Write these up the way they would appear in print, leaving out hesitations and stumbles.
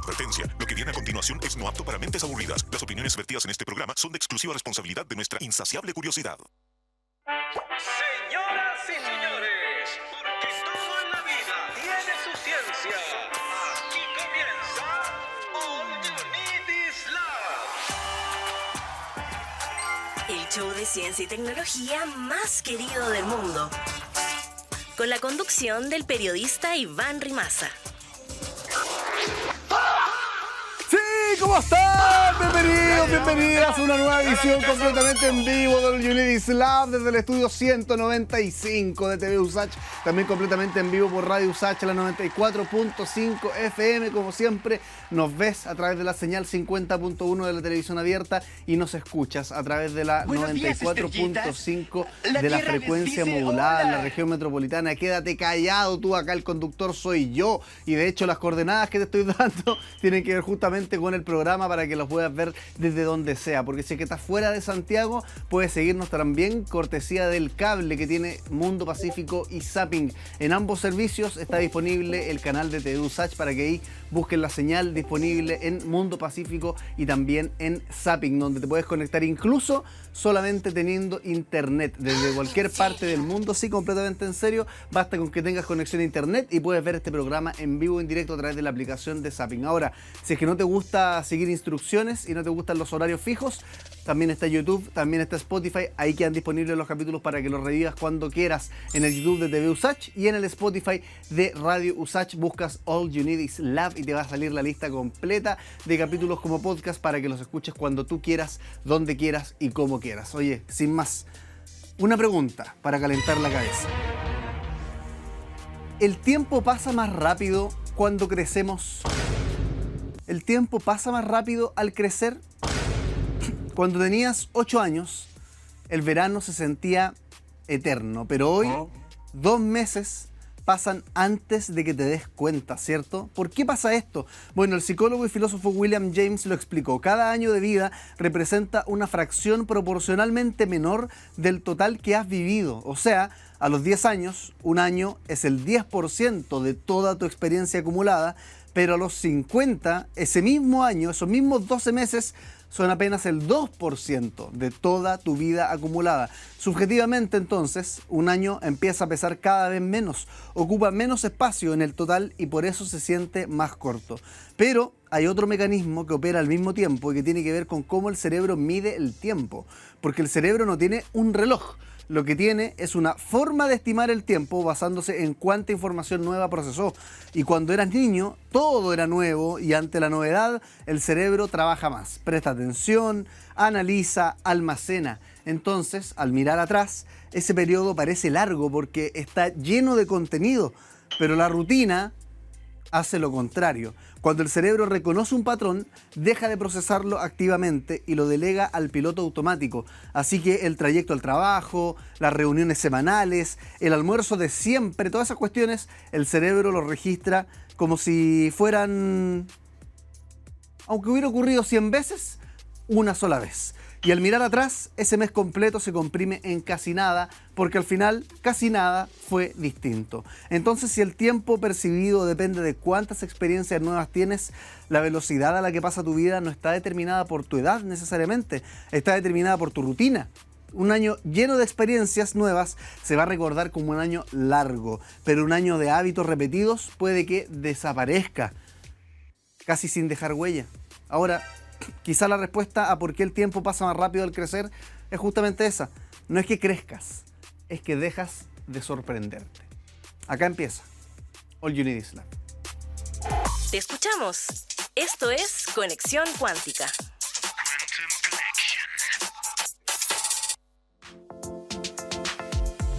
Advertencia. Lo que viene a continuación es no apto para mentes aburridas. Las opiniones vertidas en este programa son de exclusiva responsabilidad de nuestra insaciable curiosidad. Señoras y señores, porque todo en la vida tiene su ciencia. Aquí comienza All You Need Is Love. El show de ciencia y tecnología más querido del mundo. Con la conducción del periodista Iván Rimaza. ¿Cómo están? Bienvenidos, bienvenidas a una nueva edición completamente en vivo del Unidis Lab desde el estudio 195 de TV USACH, también completamente en vivo por Radio USACH, la 94.5 FM. Como siempre, nos ves a través de la señal 50.1 de la televisión abierta y nos escuchas a través de la 94.5 de la frecuencia modulada en la región metropolitana. Quédate callado tú, acá el conductor soy yo, y de hecho las coordenadas que te estoy dando tienen que ver justamente con el programa para que los puedas ver desde donde sea, porque si es que estás fuera de Santiago puedes seguirnos también cortesía del cable que tiene Mundo Pacífico y Zapping. En ambos servicios está disponible el canal de TV USACH para que ahí busquen la señal disponible en Mundo Pacífico y también en Zapping, donde te puedes conectar incluso solamente teniendo internet desde cualquier parte del mundo. Sí, completamente en serio, basta con que tengas conexión a internet y puedes ver este programa en vivo, en directo a través de la aplicación de Zapping. Ahora, si es que no te gusta seguir instrucciones y no te gustan los horarios fijos, también está YouTube, también está Spotify. Ahí quedan disponibles los capítulos para que los revivas cuando quieras. En el YouTube de TV USACH y en el Spotify de Radio USACH buscas All You Need Is Love y te va a salir la lista completa de capítulos como podcast para que los escuches cuando tú quieras, donde quieras y como quieras. Oye, sin más, una pregunta para calentar la cabeza. ¿El tiempo pasa más rápido cuando crecemos? ¿El tiempo pasa más rápido al crecer? Cuando tenías 8 años, el verano se sentía eterno, pero hoy 2 meses pasan antes de que te des cuenta, ¿cierto? ¿Por qué pasa esto? Bueno, el psicólogo y filósofo William James lo explicó. Cada año de vida representa una fracción proporcionalmente menor del total que has vivido. O sea, a los 10 años, un año es el 10% de toda tu experiencia acumulada, pero a los 50, ese mismo año, esos mismos 12 meses, son apenas el 2% de toda tu vida acumulada. Subjetivamente, entonces, un año empieza a pesar cada vez menos, ocupa menos espacio en el total y por eso se siente más corto. Pero hay otro mecanismo que opera al mismo tiempo y que tiene que ver con cómo el cerebro mide el tiempo, porque el cerebro no tiene un reloj. Lo que tiene es una forma de estimar el tiempo basándose en cuánta información nueva procesó. Y cuando eras niño, todo era nuevo y ante la novedad, el cerebro trabaja más. Presta atención, analiza, almacena. Entonces, al mirar atrás, ese periodo parece largo porque está lleno de contenido, pero la rutina hace lo contrario. Cuando el cerebro reconoce un patrón, deja de procesarlo activamente y lo delega al piloto automático. Así que el trayecto al trabajo, las reuniones semanales, el almuerzo de siempre, todas esas cuestiones, el cerebro lo registra como si fueran, aunque hubiera ocurrido 100 veces, una sola vez. Y al mirar atrás, ese mes completo se comprime en casi nada, porque al final casi nada fue distinto. Entonces, si el tiempo percibido depende de cuántas experiencias nuevas tienes, la velocidad a la que pasa tu vida no está determinada por tu edad necesariamente, está determinada por tu rutina. Un año lleno de experiencias nuevas se va a recordar como un año largo, pero un año de hábitos repetidos puede que desaparezca, casi sin dejar huella. Ahora, quizá la respuesta a por qué el tiempo pasa más rápido al crecer es justamente esa. No es que crezcas, es que dejas de sorprenderte. Acá empieza All You Need Is Love. Te escuchamos. Esto es Conexión Cuántica.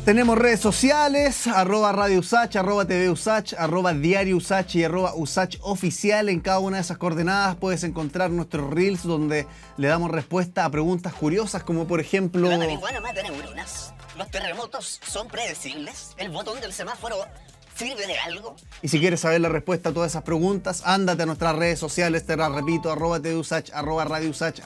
Tenemos redes sociales, @Radio USACH, @TV USACH, @Diario USACH y @USACH Oficial. En cada una de esas coordenadas puedes encontrar nuestros reels donde le damos respuesta a preguntas curiosas como por ejemplo... ¿La marihuana mata neuronas? ¿Los terremotos son predecibles? ¿El botón del semáforo ¿Sirve de algo? Y si quieres saber la respuesta a todas esas preguntas, ándate a nuestras redes sociales, te las repito, @TVUSACH, @RadioUSACH,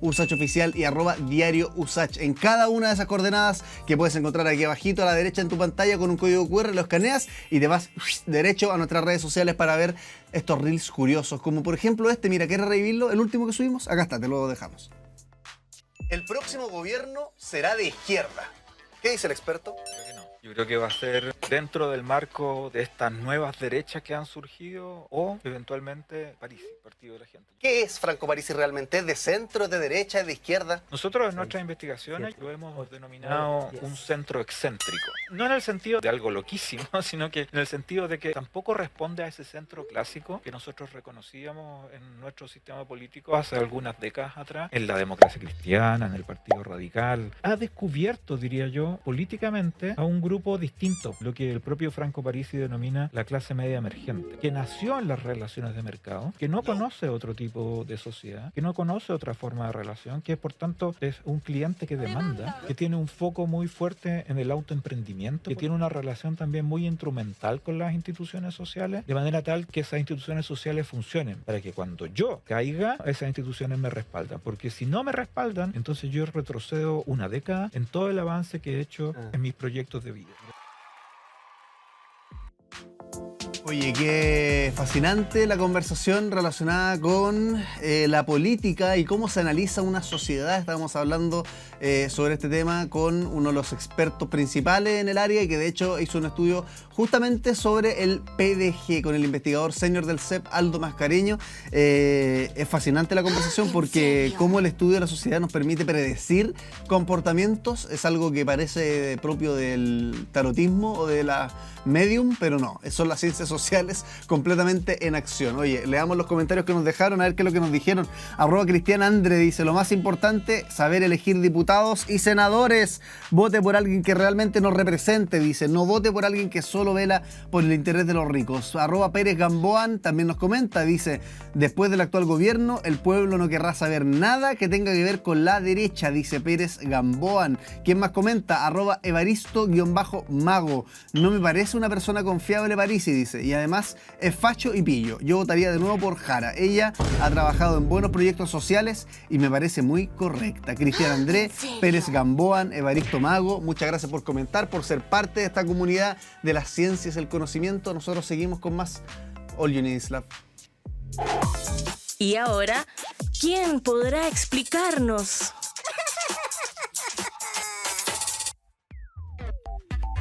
@USACHOficial y @DiarioUSACH. En cada una de esas coordenadas que puedes encontrar aquí abajito a la derecha en tu pantalla con un código QR, lo escaneas y te vas derecho a nuestras redes sociales para ver estos reels curiosos, como por ejemplo este, mira, ¿quieres revivirlo? El último que subimos, acá está, te lo dejamos. El próximo gobierno será de izquierda. ¿Qué dice el experto? Creo que no. Yo creo que va a ser dentro del marco de estas nuevas derechas que han surgido o eventualmente Parisi, Partido de la Gente. ¿Qué es Franco Parisi realmente? ¿Es de centro, es de derecha, es de izquierda? Nosotros en nuestras investigaciones lo hemos denominado un centro excéntrico. No en el sentido de algo loquísimo, sino que en el sentido de que tampoco responde a ese centro clásico que nosotros reconocíamos en nuestro sistema político hace algunas décadas atrás, en la democracia cristiana, en el Partido Radical. Ha descubierto, diría yo, políticamente a un grupo distinto, lo que el propio Franco Parisi denomina la clase media emergente, que nació en las relaciones de mercado, que no conoce otro tipo de sociedad, que no conoce otra forma de relación, que por tanto es un cliente que demanda, que tiene un foco muy fuerte en el autoemprendimiento, que tiene una relación también muy instrumental con las instituciones sociales, de manera tal que esas instituciones sociales funcionen, para que cuando yo caiga, esas instituciones me respaldan, porque si no me respaldan, entonces yo retrocedo una década en todo el avance que he hecho en mis proyectos de vida. Oye, qué fascinante la conversación relacionada con la política y cómo se analiza una sociedad. Estábamos hablando sobre este tema con uno de los expertos principales en el área y que de hecho hizo un estudio justamente sobre el PDG con el investigador senior del CEP, Aldo Mascareño. Es fascinante la conversación porque cómo el estudio de la sociedad nos permite predecir comportamientos es algo que parece propio del tarotismo o de la medium, pero no, son las ciencias sociales completamente en acción. Oye, leamos los comentarios que nos dejaron, a ver qué es lo que nos dijeron. @CristianAndre dice, lo más importante, saber elegir diputados y senadores. Vote por alguien que realmente nos represente, dice. No vote por alguien que solo vela por el interés de los ricos. @Pérez Gamboan también nos comenta, dice, después del actual gobierno, el pueblo no querrá saber nada que tenga que ver con la derecha, dice Pérez Gamboan. ¿Quién más comenta? @Evaristo_Mago. No me parece una persona confiable Parisi, dice, y además es facho y pillo. Yo votaría de nuevo por Jara. Ella ha trabajado en buenos proyectos sociales y me parece muy correcta. Cristian André, Pérez Gamboan, Evaristo Mago, muchas gracias por comentar, por ser parte de esta comunidad de las ciencias y el conocimiento. Nosotros seguimos con más All You Need Is Love. Y ahora, ¿quién podrá explicarnos?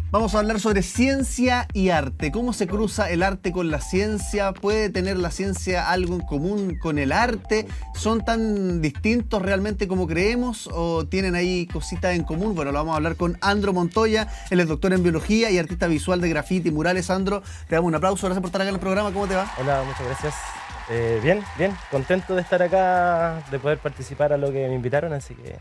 Vamos a hablar sobre ciencia y arte. ¿Cómo se cruza el arte con la ciencia? ¿Puede tener la ciencia algo en común con el arte? ¿Son tan distintos realmente como creemos? ¿O tienen ahí cositas en común? Bueno, lo vamos a hablar con Andro Montoya. Él es doctor en biología y artista visual de graffiti y murales. Andro, te damos un aplauso. Gracias por estar acá en el programa. ¿Cómo te va? Hola, muchas gracias. Bien. Contento de estar acá, de poder participar a lo que me invitaron, así que...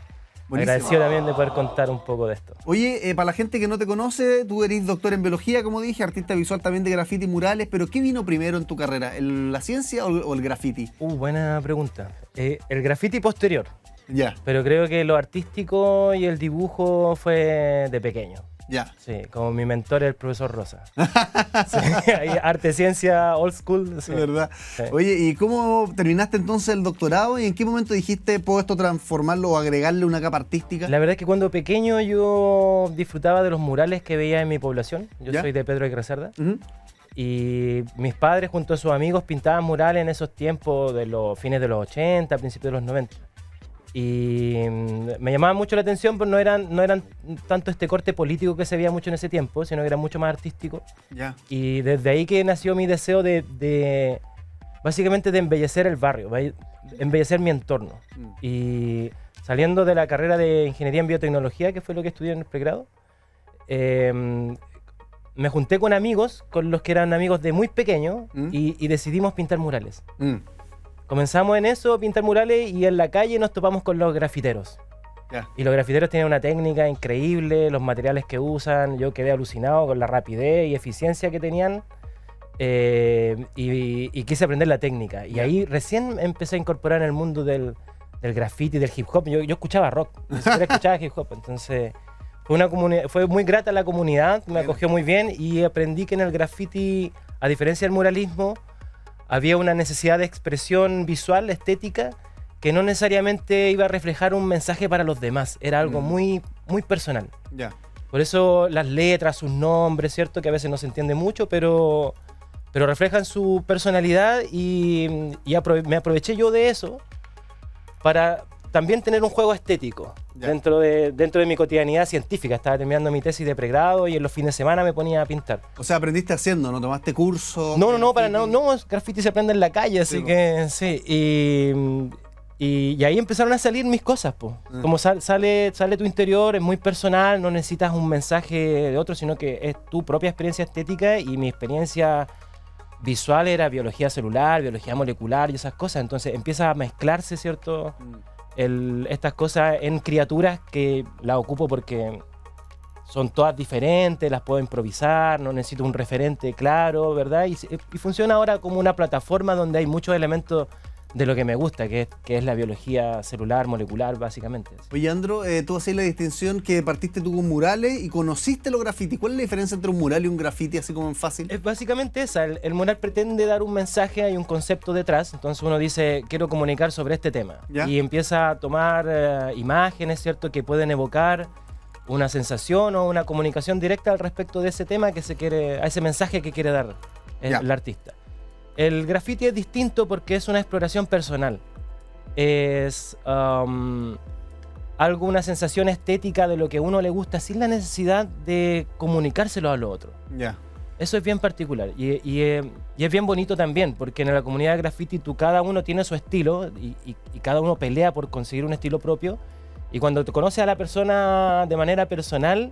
Buenísimo. Agradecido también de poder contar un poco de esto. Oye, para la gente que no te conoce, tú eres doctor en biología, como dije, artista visual también de graffiti y murales, pero ¿qué vino primero en tu carrera? ¿La ciencia o el graffiti? Buena pregunta. El graffiti posterior. Ya. Pero creo que lo artístico y el dibujo fue de pequeño. Ya. Sí, como mi mentor es el profesor Rosa. Sí, arte, ciencia, old school. Sí. ¿Verdad? Sí. Oye, ¿y cómo terminaste entonces el doctorado? ¿Y en qué momento dijiste, puedo esto transformarlo o agregarle una capa artística? La verdad es que cuando pequeño yo disfrutaba de los murales que veía en mi población. Yo soy de Pedro de Gracerda. Y mis padres junto a sus amigos pintaban murales en esos tiempos de los fines de los 80, principios de los 90. Y me llamaba mucho la atención, pero no eran tanto este corte político que se veía mucho en ese tiempo, sino que era mucho más artístico. Ya. Y desde ahí que nació mi deseo de básicamente de embellecer el barrio, embellecer mi entorno. Y saliendo de la carrera de Ingeniería en Biotecnología, que fue lo que estudié en el pregrado, me junté con amigos, con los que eran amigos de muy pequeño, y decidimos pintar murales. Comenzamos en eso, pintar murales, y en la calle nos topamos con los grafiteros. Yeah. Y los grafiteros tienen una técnica increíble, los materiales que usan, yo quedé alucinado con la rapidez y eficiencia que tenían, y quise aprender la técnica. Y ahí recién empecé a incorporar en el mundo del graffiti, del hip hop. Yo escuchaba rock, ni siquiera escuchaba hip hop, entonces Fue muy grata la comunidad, me acogió muy bien y aprendí que en el graffiti, a diferencia del muralismo, había una necesidad de expresión visual, estética, que no necesariamente iba a reflejar un mensaje para los demás. Era algo muy, muy personal. Ya. Por eso las letras, sus nombres, ¿cierto? Que a veces no se entiende mucho, pero reflejan su personalidad y me aproveché yo de eso para también tener un juego estético dentro de mi cotidianidad científica. Estaba terminando mi tesis de pregrado y en los fines de semana me ponía a pintar. O sea, aprendiste haciendo, ¿no? ¿Tomaste cursos? No, graffiti se aprende en la calle, así que sí. Y ahí empezaron a salir mis cosas, po. Como sale tu interior, es muy personal, no necesitas un mensaje de otro, sino que es tu propia experiencia estética, y mi experiencia visual era biología celular, biología molecular y esas cosas. Entonces empieza a mezclarse, ¿cierto? Estas cosas en criaturas que las ocupo porque son todas diferentes, las puedo improvisar, no necesito un referente claro, ¿verdad? Y funciona ahora como una plataforma donde hay muchos elementos de lo que me gusta, que es la biología celular, molecular, básicamente. Oye, Andro, tú hacías la distinción que partiste tú con murales y conociste los grafitis. ¿Cuál es la diferencia entre un mural y un grafiti, así como en fácil? Es básicamente esa. El mural pretende dar un mensaje, hay un concepto detrás. Entonces uno dice, quiero comunicar sobre este tema. ¿Ya? Y empieza a tomar imágenes, ¿cierto?, que pueden evocar una sensación o una comunicación directa al respecto de ese tema que se quiere, a ese mensaje que quiere dar el artista. El graffiti es distinto porque es una exploración personal. Es una sensación estética de lo que a uno le gusta sin la necesidad de comunicárselo a lo otro. Ya. Eso es bien particular y es bien bonito también, porque en la comunidad de graffiti cada uno tiene su estilo y cada uno pelea por conseguir un estilo propio. Y cuando te conoces a la persona de manera personal,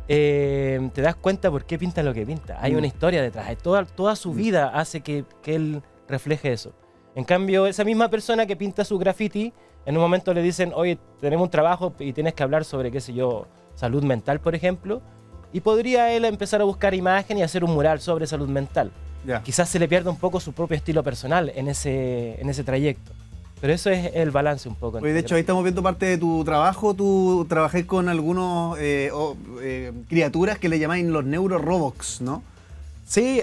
te das cuenta por qué pinta lo que pinta. Hay una historia detrás. Toda su vida hace que él refleje eso. En cambio, esa misma persona que pinta su graffiti, en un momento le dicen, oye, tenemos un trabajo y tienes que hablar sobre, qué sé yo, salud mental, por ejemplo, y podría él empezar a buscar imagen y hacer un mural sobre salud mental. Yeah. Quizás se le pierda un poco su propio estilo personal en ese trayecto. Pero eso es el balance un poco. Oye, de hecho, ahí estamos viendo parte de tu trabajo. Tú trabajás con algunos criaturas que le llamáis los neurorobots, ¿no? Sí,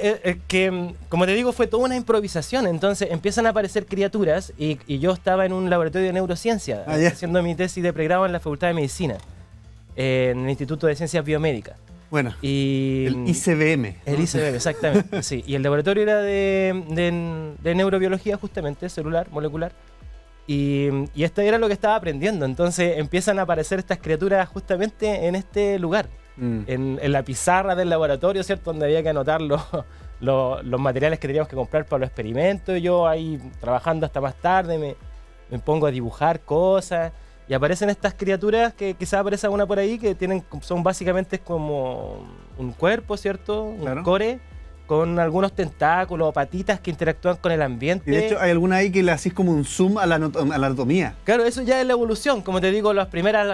que como te digo, fue toda una improvisación. Entonces empiezan a aparecer criaturas y yo estaba en un laboratorio de neurociencia haciendo mi tesis de pregrado en la Facultad de Medicina, en el Instituto de Ciencias Biomédicas. Bueno, y el ICBM. El ICBM, exactamente. Sí. Y el laboratorio era de neurobiología, justamente, celular, molecular. Y esto era lo que estaba aprendiendo. Entonces empiezan a aparecer estas criaturas justamente en este lugar, en la pizarra del laboratorio, ¿cierto?, donde había que anotar los materiales que teníamos que comprar para los experimentos. Yo ahí trabajando hasta más tarde me pongo a dibujar cosas y aparecen estas criaturas que quizás aparece una por ahí que son básicamente como un cuerpo, ¿cierto? Claro. Un core con algunos tentáculos o patitas que interactúan con el ambiente. Y de hecho hay alguna ahí que le hacís como un zoom a la anatomía. Claro, eso ya es la evolución. Como te digo, las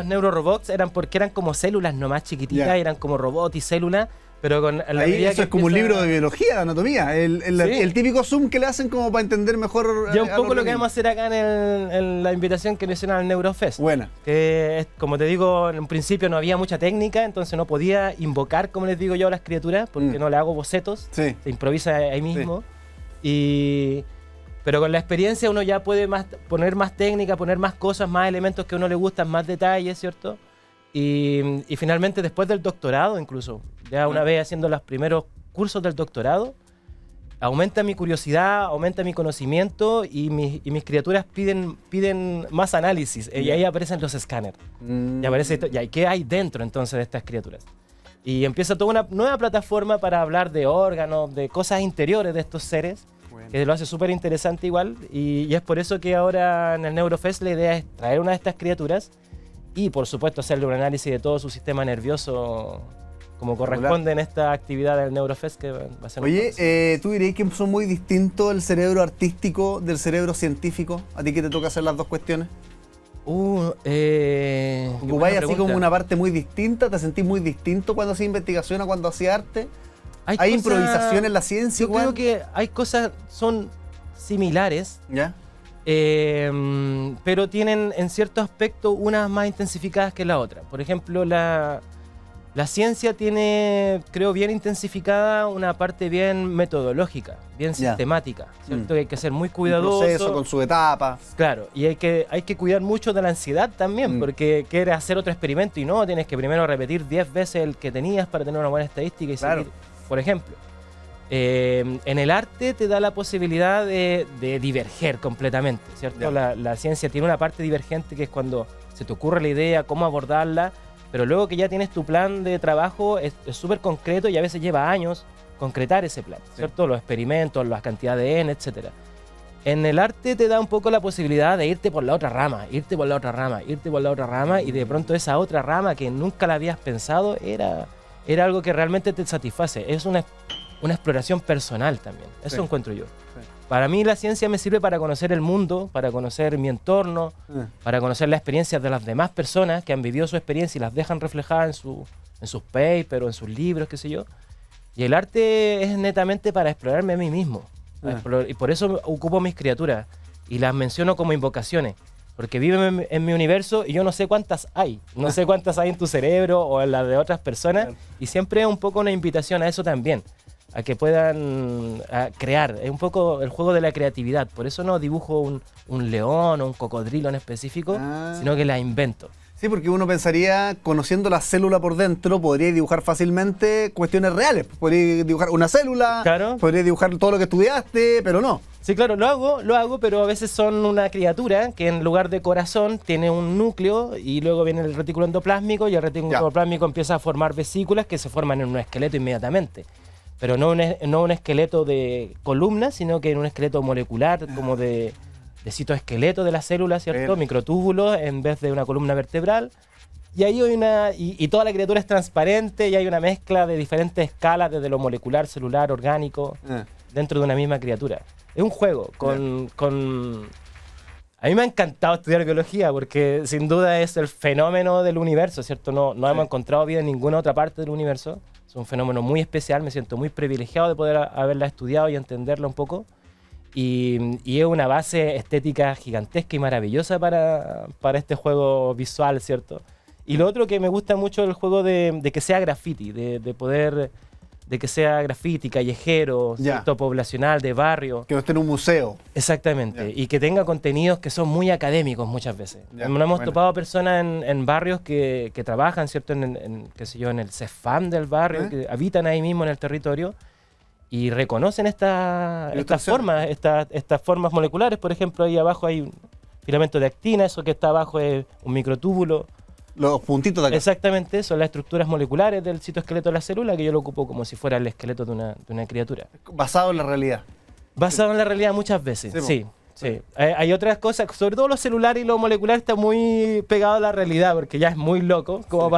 neurorobots eran porque eran como células nomás chiquititas, eran como robots y células, pero con la ahí medida eso que es como un libro de biología, de anatomía. El típico zoom que le hacen como para entender mejor. Ya un poco lo que vamos a hacer acá en la invitación que le hicieron al Neurofest. Buena. Que como te digo, en un principio no había mucha técnica, entonces no podía invocar, como les digo yo, a las criaturas, porque no le hago bocetos, se improvisa ahí mismo. Pero con la experiencia uno ya puede poner más técnica, poner más cosas, más elementos que a uno le gustan, más detalles, ¿cierto? Y finalmente después del doctorado incluso, ya una vez haciendo los primeros cursos del doctorado, aumenta mi curiosidad, aumenta mi conocimiento y mis criaturas piden más análisis. Y ahí aparecen los escáneres. Y aparece qué hay dentro entonces de estas criaturas. Y empieza toda una nueva plataforma para hablar de órganos, de cosas interiores de estos seres, que lo hace súper interesante igual. Y es por eso que ahora en el Neurofest la idea es traer una de estas criaturas y por supuesto hacerle un análisis de todo su sistema nervioso como corresponde en esta actividad del Neurofest que va a ser. Oye, ¿tú dirías que son muy distintos el cerebro artístico del cerebro científico? ¿A ti que te toca hacer las dos cuestiones? ¿Ocupáis así como una parte muy distinta? ¿Te sentís muy distinto cuando hacías investigación o cuando hacías arte? ¿Hay improvisación en la ciencia? Yo creo que hay cosas son similares. ¿Ya? Pero tienen en cierto aspecto unas más intensificadas que la otra. Por ejemplo, La ciencia tiene, creo, bien intensificada una parte bien metodológica, bien sistemática, ¿cierto? Que hay que ser muy cuidadoso. Un proceso con su etapa. Claro, y hay que cuidar mucho de la ansiedad también, porque quieres hacer otro experimento y no, tienes que primero repetir 10 veces el que tenías para tener una buena estadística y seguir, por ejemplo. En el arte te da la posibilidad de diverger completamente, ¿cierto? La ciencia tiene una parte divergente que es cuando se te ocurre la idea, cómo abordarla, pero luego que ya tienes tu plan de trabajo es súper concreto y a veces lleva años concretar ese plan, ¿cierto? Los experimentos, las cantidades de N, etc. En el arte te da un poco la posibilidad de irte por la otra rama, irte por la otra rama y de pronto esa otra rama que nunca la habías pensado era algo que realmente te satisface. Es una exploración personal también, eso encuentro yo. Para mí la ciencia me sirve para conocer el mundo, para conocer mi entorno, para conocer las experiencias de las demás personas que han vivido su experiencia y las dejan reflejadas en sus papers o en sus libros, qué sé yo. Y el arte es netamente para explorarme a mí mismo. Y por eso ocupo mis criaturas y las menciono como invocaciones. Porque viven en mi universo y yo no sé cuántas hay. No sé cuántas hay en tu cerebro o en las de otras personas. Y siempre es un poco una invitación a eso también. A que puedan crear. Es un poco el juego de la creatividad. Por eso no dibujo un león o un cocodrilo en específico, sino que la invento. Sí, porque uno pensaría, conociendo la célula por dentro, podría dibujar fácilmente cuestiones reales. Podría dibujar una célula, podría dibujar todo lo que estudiaste, pero no. Sí, claro, lo hago, pero a veces son una criatura que en lugar de corazón tiene un núcleo y luego viene el retículo endoplásmico y el retículo endoplásmico empieza a formar vesículas que se forman en un esqueleto inmediatamente. Pero no un esqueleto de columna, sino que en un esqueleto molecular, como de citoesqueleto de la célula, ¿cierto? Microtúbulos en vez de una columna vertebral. Y ahí hay y toda la criatura es transparente y hay una mezcla de diferentes escalas, desde lo molecular, celular, orgánico, dentro de una misma criatura. Es un juego A mí me ha encantado estudiar biología porque sin duda es el fenómeno del universo, ¿cierto? No hemos encontrado vida en ninguna otra parte del universo. Es un fenómeno muy especial, me siento muy privilegiado de poder haberla estudiado y entenderla un poco. Y es una base estética gigantesca y maravillosa para este juego visual, ¿cierto? Y lo otro que me gusta mucho es el juego de que sea graffiti, de que sea graffiti, callejero, ¿cierto? Poblacional, de barrio. Que no esté en un museo. Exactamente, y que tenga contenidos que son muy académicos muchas veces. No hemos topado personas en barrios que trabajan, ¿cierto? Qué sé yo, en el CEFAM del barrio, que habitan ahí mismo en el territorio y reconocen estas formas moleculares. Por ejemplo, ahí abajo hay un filamento de actina, eso que está abajo es un microtúbulo. Los puntitos de acá. Exactamente, son las estructuras moleculares del citoesqueleto de la célula, que yo lo ocupo como si fuera el esqueleto de una criatura. Basado en la realidad. Basado en la realidad muchas veces, sí. Hay otras cosas, sobre todo lo celular y lo molecular está muy pegado a la realidad, porque ya es muy loco como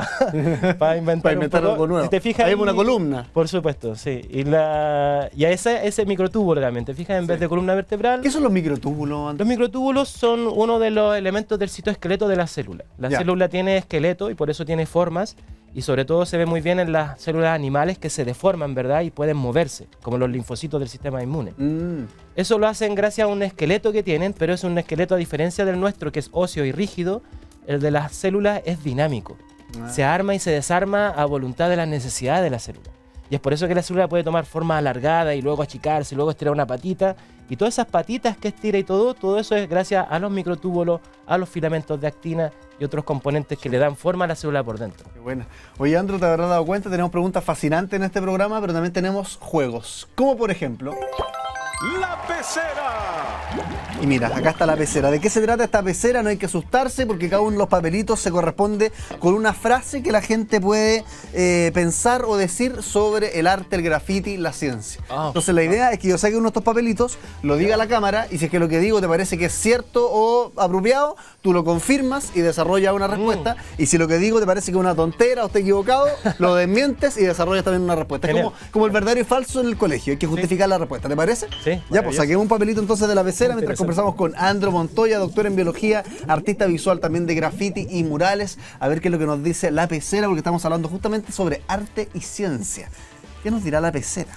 para inventar algo nuevo. Si te fijas, hay una columna. Por supuesto, sí. Y a ese microtúbulo también, te fijas, en vez de columna vertebral. ¿Qué son los microtúbulos? Los microtúbulos son uno de los elementos del citoesqueleto de la célula. La célula tiene esqueleto y por eso tiene formas. Y sobre todo se ve muy bien en las células animales que se deforman, ¿verdad? Y pueden moverse, como los linfocitos del sistema inmune. Eso lo hacen gracias a un esqueleto que tienen, pero es un esqueleto a diferencia del nuestro, que es óseo y rígido. El de las células es dinámico. Se arma y se desarma a voluntad de las necesidades de la célula. Y es por eso que la célula puede tomar forma alargada y luego achicarse, y luego estirar una patita. Y todas esas patitas que estira y todo eso es gracias a los microtúbulos, a los filamentos de actina y otros componentes que le dan forma a la célula por dentro. Qué buena. Oye, Andro, te habrás dado cuenta, tenemos preguntas fascinantes en este programa, pero también tenemos juegos. Como por ejemplo... ¡La pecera! Y mira, acá está la pecera. ¿De qué se trata esta pecera? No hay que asustarse porque cada uno de los papelitos se corresponde con una frase que la gente puede pensar o decir sobre el arte, el graffiti, la ciencia. Entonces la idea es que yo saque uno de estos papelitos, lo diga a la cámara y si es que lo que digo te parece que es cierto o apropiado, tú lo confirmas y desarrollas una respuesta. Y si lo que digo te parece que es una tontera o está equivocado, lo desmientes y desarrollas también una respuesta. Es como el verdadero y falso en el colegio, hay que justificar la respuesta, ¿te parece? Sí. Ya, pues saquemos un papelito entonces de la pecera mientras conversamos con Andro Montoya, doctor en biología, artista visual también de graffiti y murales. A ver qué es lo que nos dice la pecera, porque estamos hablando justamente sobre arte y ciencia. ¿Qué nos dirá la pecera?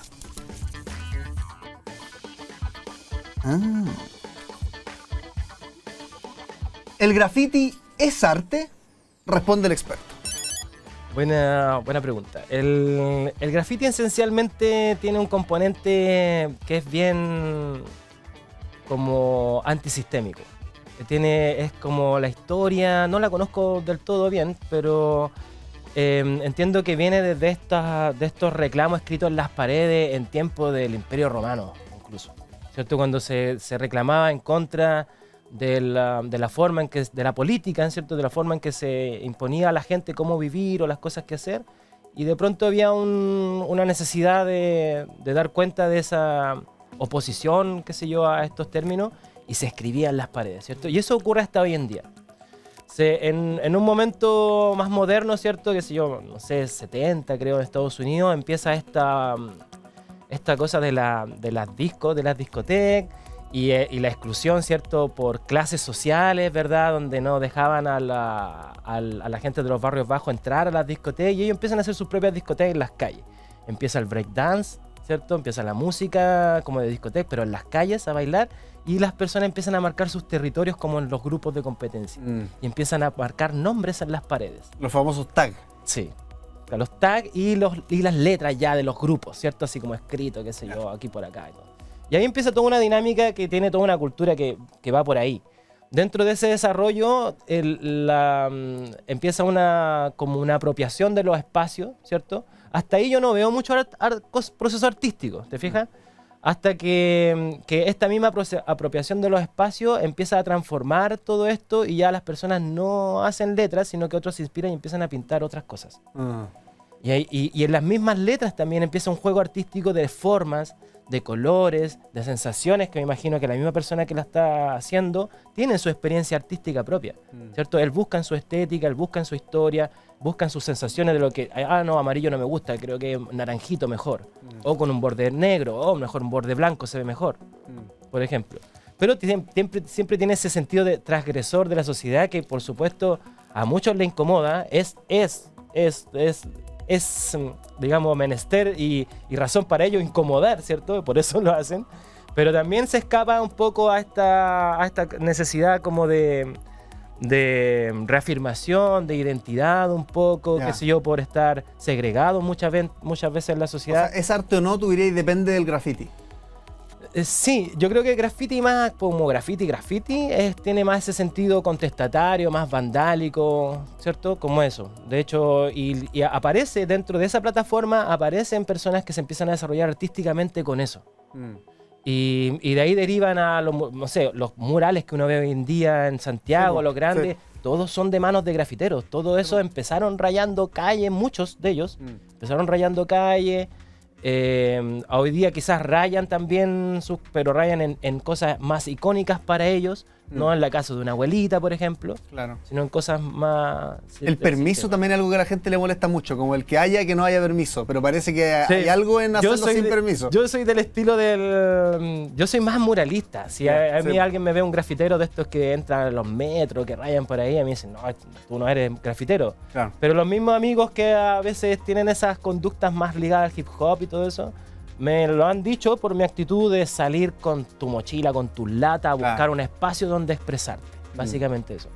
¿El graffiti es arte? Responde el experto. Buena pregunta. El graffiti esencialmente tiene un componente que es bien como antisistémico. Es como la historia, no la conozco del todo bien, pero entiendo que viene de estos reclamos escritos en las paredes en tiempo del Imperio Romano, incluso. ¿Cierto? Cuando se reclamaba en contra de la forma en que, de la política, ¿cierto? De la forma en que se imponía a la gente cómo vivir o las cosas que hacer, y de pronto había una necesidad de dar cuenta de esa oposición, qué sé yo, a estos términos, y se escribía en las paredes, ¿cierto? Y eso ocurre hasta hoy en día. En un momento más moderno, ¿cierto? Qué sé yo, no sé, 70 creo, en Estados Unidos, empieza esta cosa de las discos, de las discotecas, y la exclusión, ¿cierto? Por clases sociales, ¿verdad? Donde no dejaban a la gente de los barrios bajos entrar a las discotecas, y ellos empiezan a hacer sus propias discotecas en las calles. Empieza el breakdance, ¿cierto? Empieza la música como de discoteca, pero en las calles a bailar, y las personas empiezan a marcar sus territorios como en los grupos de competencia. Y empiezan a marcar nombres en las paredes. Los famosos tags. Sí. Los tags y las letras ya de los grupos, ¿cierto? Así como escrito, qué sé yo, aquí por acá y todo. Y ahí empieza toda una dinámica que tiene toda una cultura que va por ahí. Dentro de ese desarrollo empieza como una apropiación de los espacios, ¿cierto? Hasta ahí yo no veo mucho proceso artístico, ¿te fijas? Hasta que esta misma apropiación de los espacios empieza a transformar todo esto, y ya las personas no hacen letras, sino que otros se inspiran y empiezan a pintar otras cosas. Y en las mismas letras también empieza un juego artístico de formas, de colores, de sensaciones, que me imagino que la misma persona que la está haciendo tiene su experiencia artística propia, ¿cierto? Él busca en su estética, él busca en su historia, busca en sus sensaciones de lo que, no, amarillo no me gusta, creo que naranjito mejor, o con un borde negro, o mejor un borde blanco se ve mejor, por ejemplo. Pero siempre tiene ese sentido de transgresor de la sociedad que, por supuesto, a muchos le incomoda, es digamos, menester y razón para ello incomodar, ¿cierto? Por eso lo hacen. Pero también se escapa un poco a esta necesidad como de reafirmación, de identidad un poco, qué sé yo, por estar segregado muchas veces en la sociedad. O sea, ¿es arte o no? Tú dirías, depende del graffiti. Sí, yo creo que graffiti más como graffiti tiene más ese sentido contestatario, más vandálico, ¿cierto? Como eso. De hecho, y aparece dentro de esa plataforma, aparecen personas que se empiezan a desarrollar artísticamente con eso. Y de ahí derivan a los murales que uno ve hoy en día en Santiago, los grandes, todos son de manos de grafiteros. Todo eso empezaron rayando calles, muchos de ellos empezaron rayando calles. Hoy día quizás rayan también, pero rayan en cosas más icónicas para ellos, no en la casa de una abuelita, por ejemplo, sino en cosas más... El permiso también es algo que a la gente le molesta mucho, como el que haya que no haya permiso, pero parece que hay algo en hacerlo sin permiso. Yo soy del estilo yo soy más muralista. Si a mí alguien me ve un grafitero de estos que entran a los metros, que rayan por ahí, a mí dicen, no, tú no eres grafitero. Pero los mismos amigos que a veces tienen esas conductas más ligadas al hip hop y todo eso, me lo han dicho por mi actitud de salir con tu mochila, con tu lata, a buscar un espacio donde expresarte. Básicamente eso.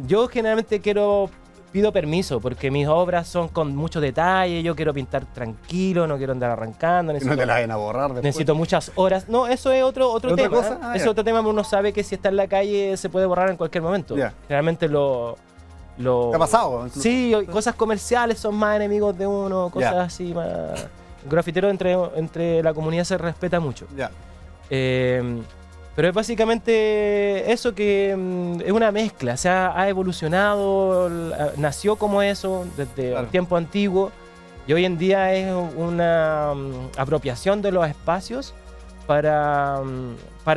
Yo generalmente pido permiso porque mis obras son con mucho detalle, yo quiero pintar tranquilo, no quiero andar arrancando. No te la vayan a borrar después. Necesito muchas horas. No, eso es otro tema. Cosa? Es otro tema, uno sabe que si está en la calle se puede borrar en cualquier momento. Generalmente ¿Te ha pasado? Incluso. Sí, cosas comerciales son más enemigos de uno, cosas así más... El grafitero entre la comunidad se respeta mucho. Pero es básicamente eso, que es una mezcla, o sea, ha evolucionado, nació como eso desde el tiempo antiguo, y hoy en día es una apropiación de los espacios para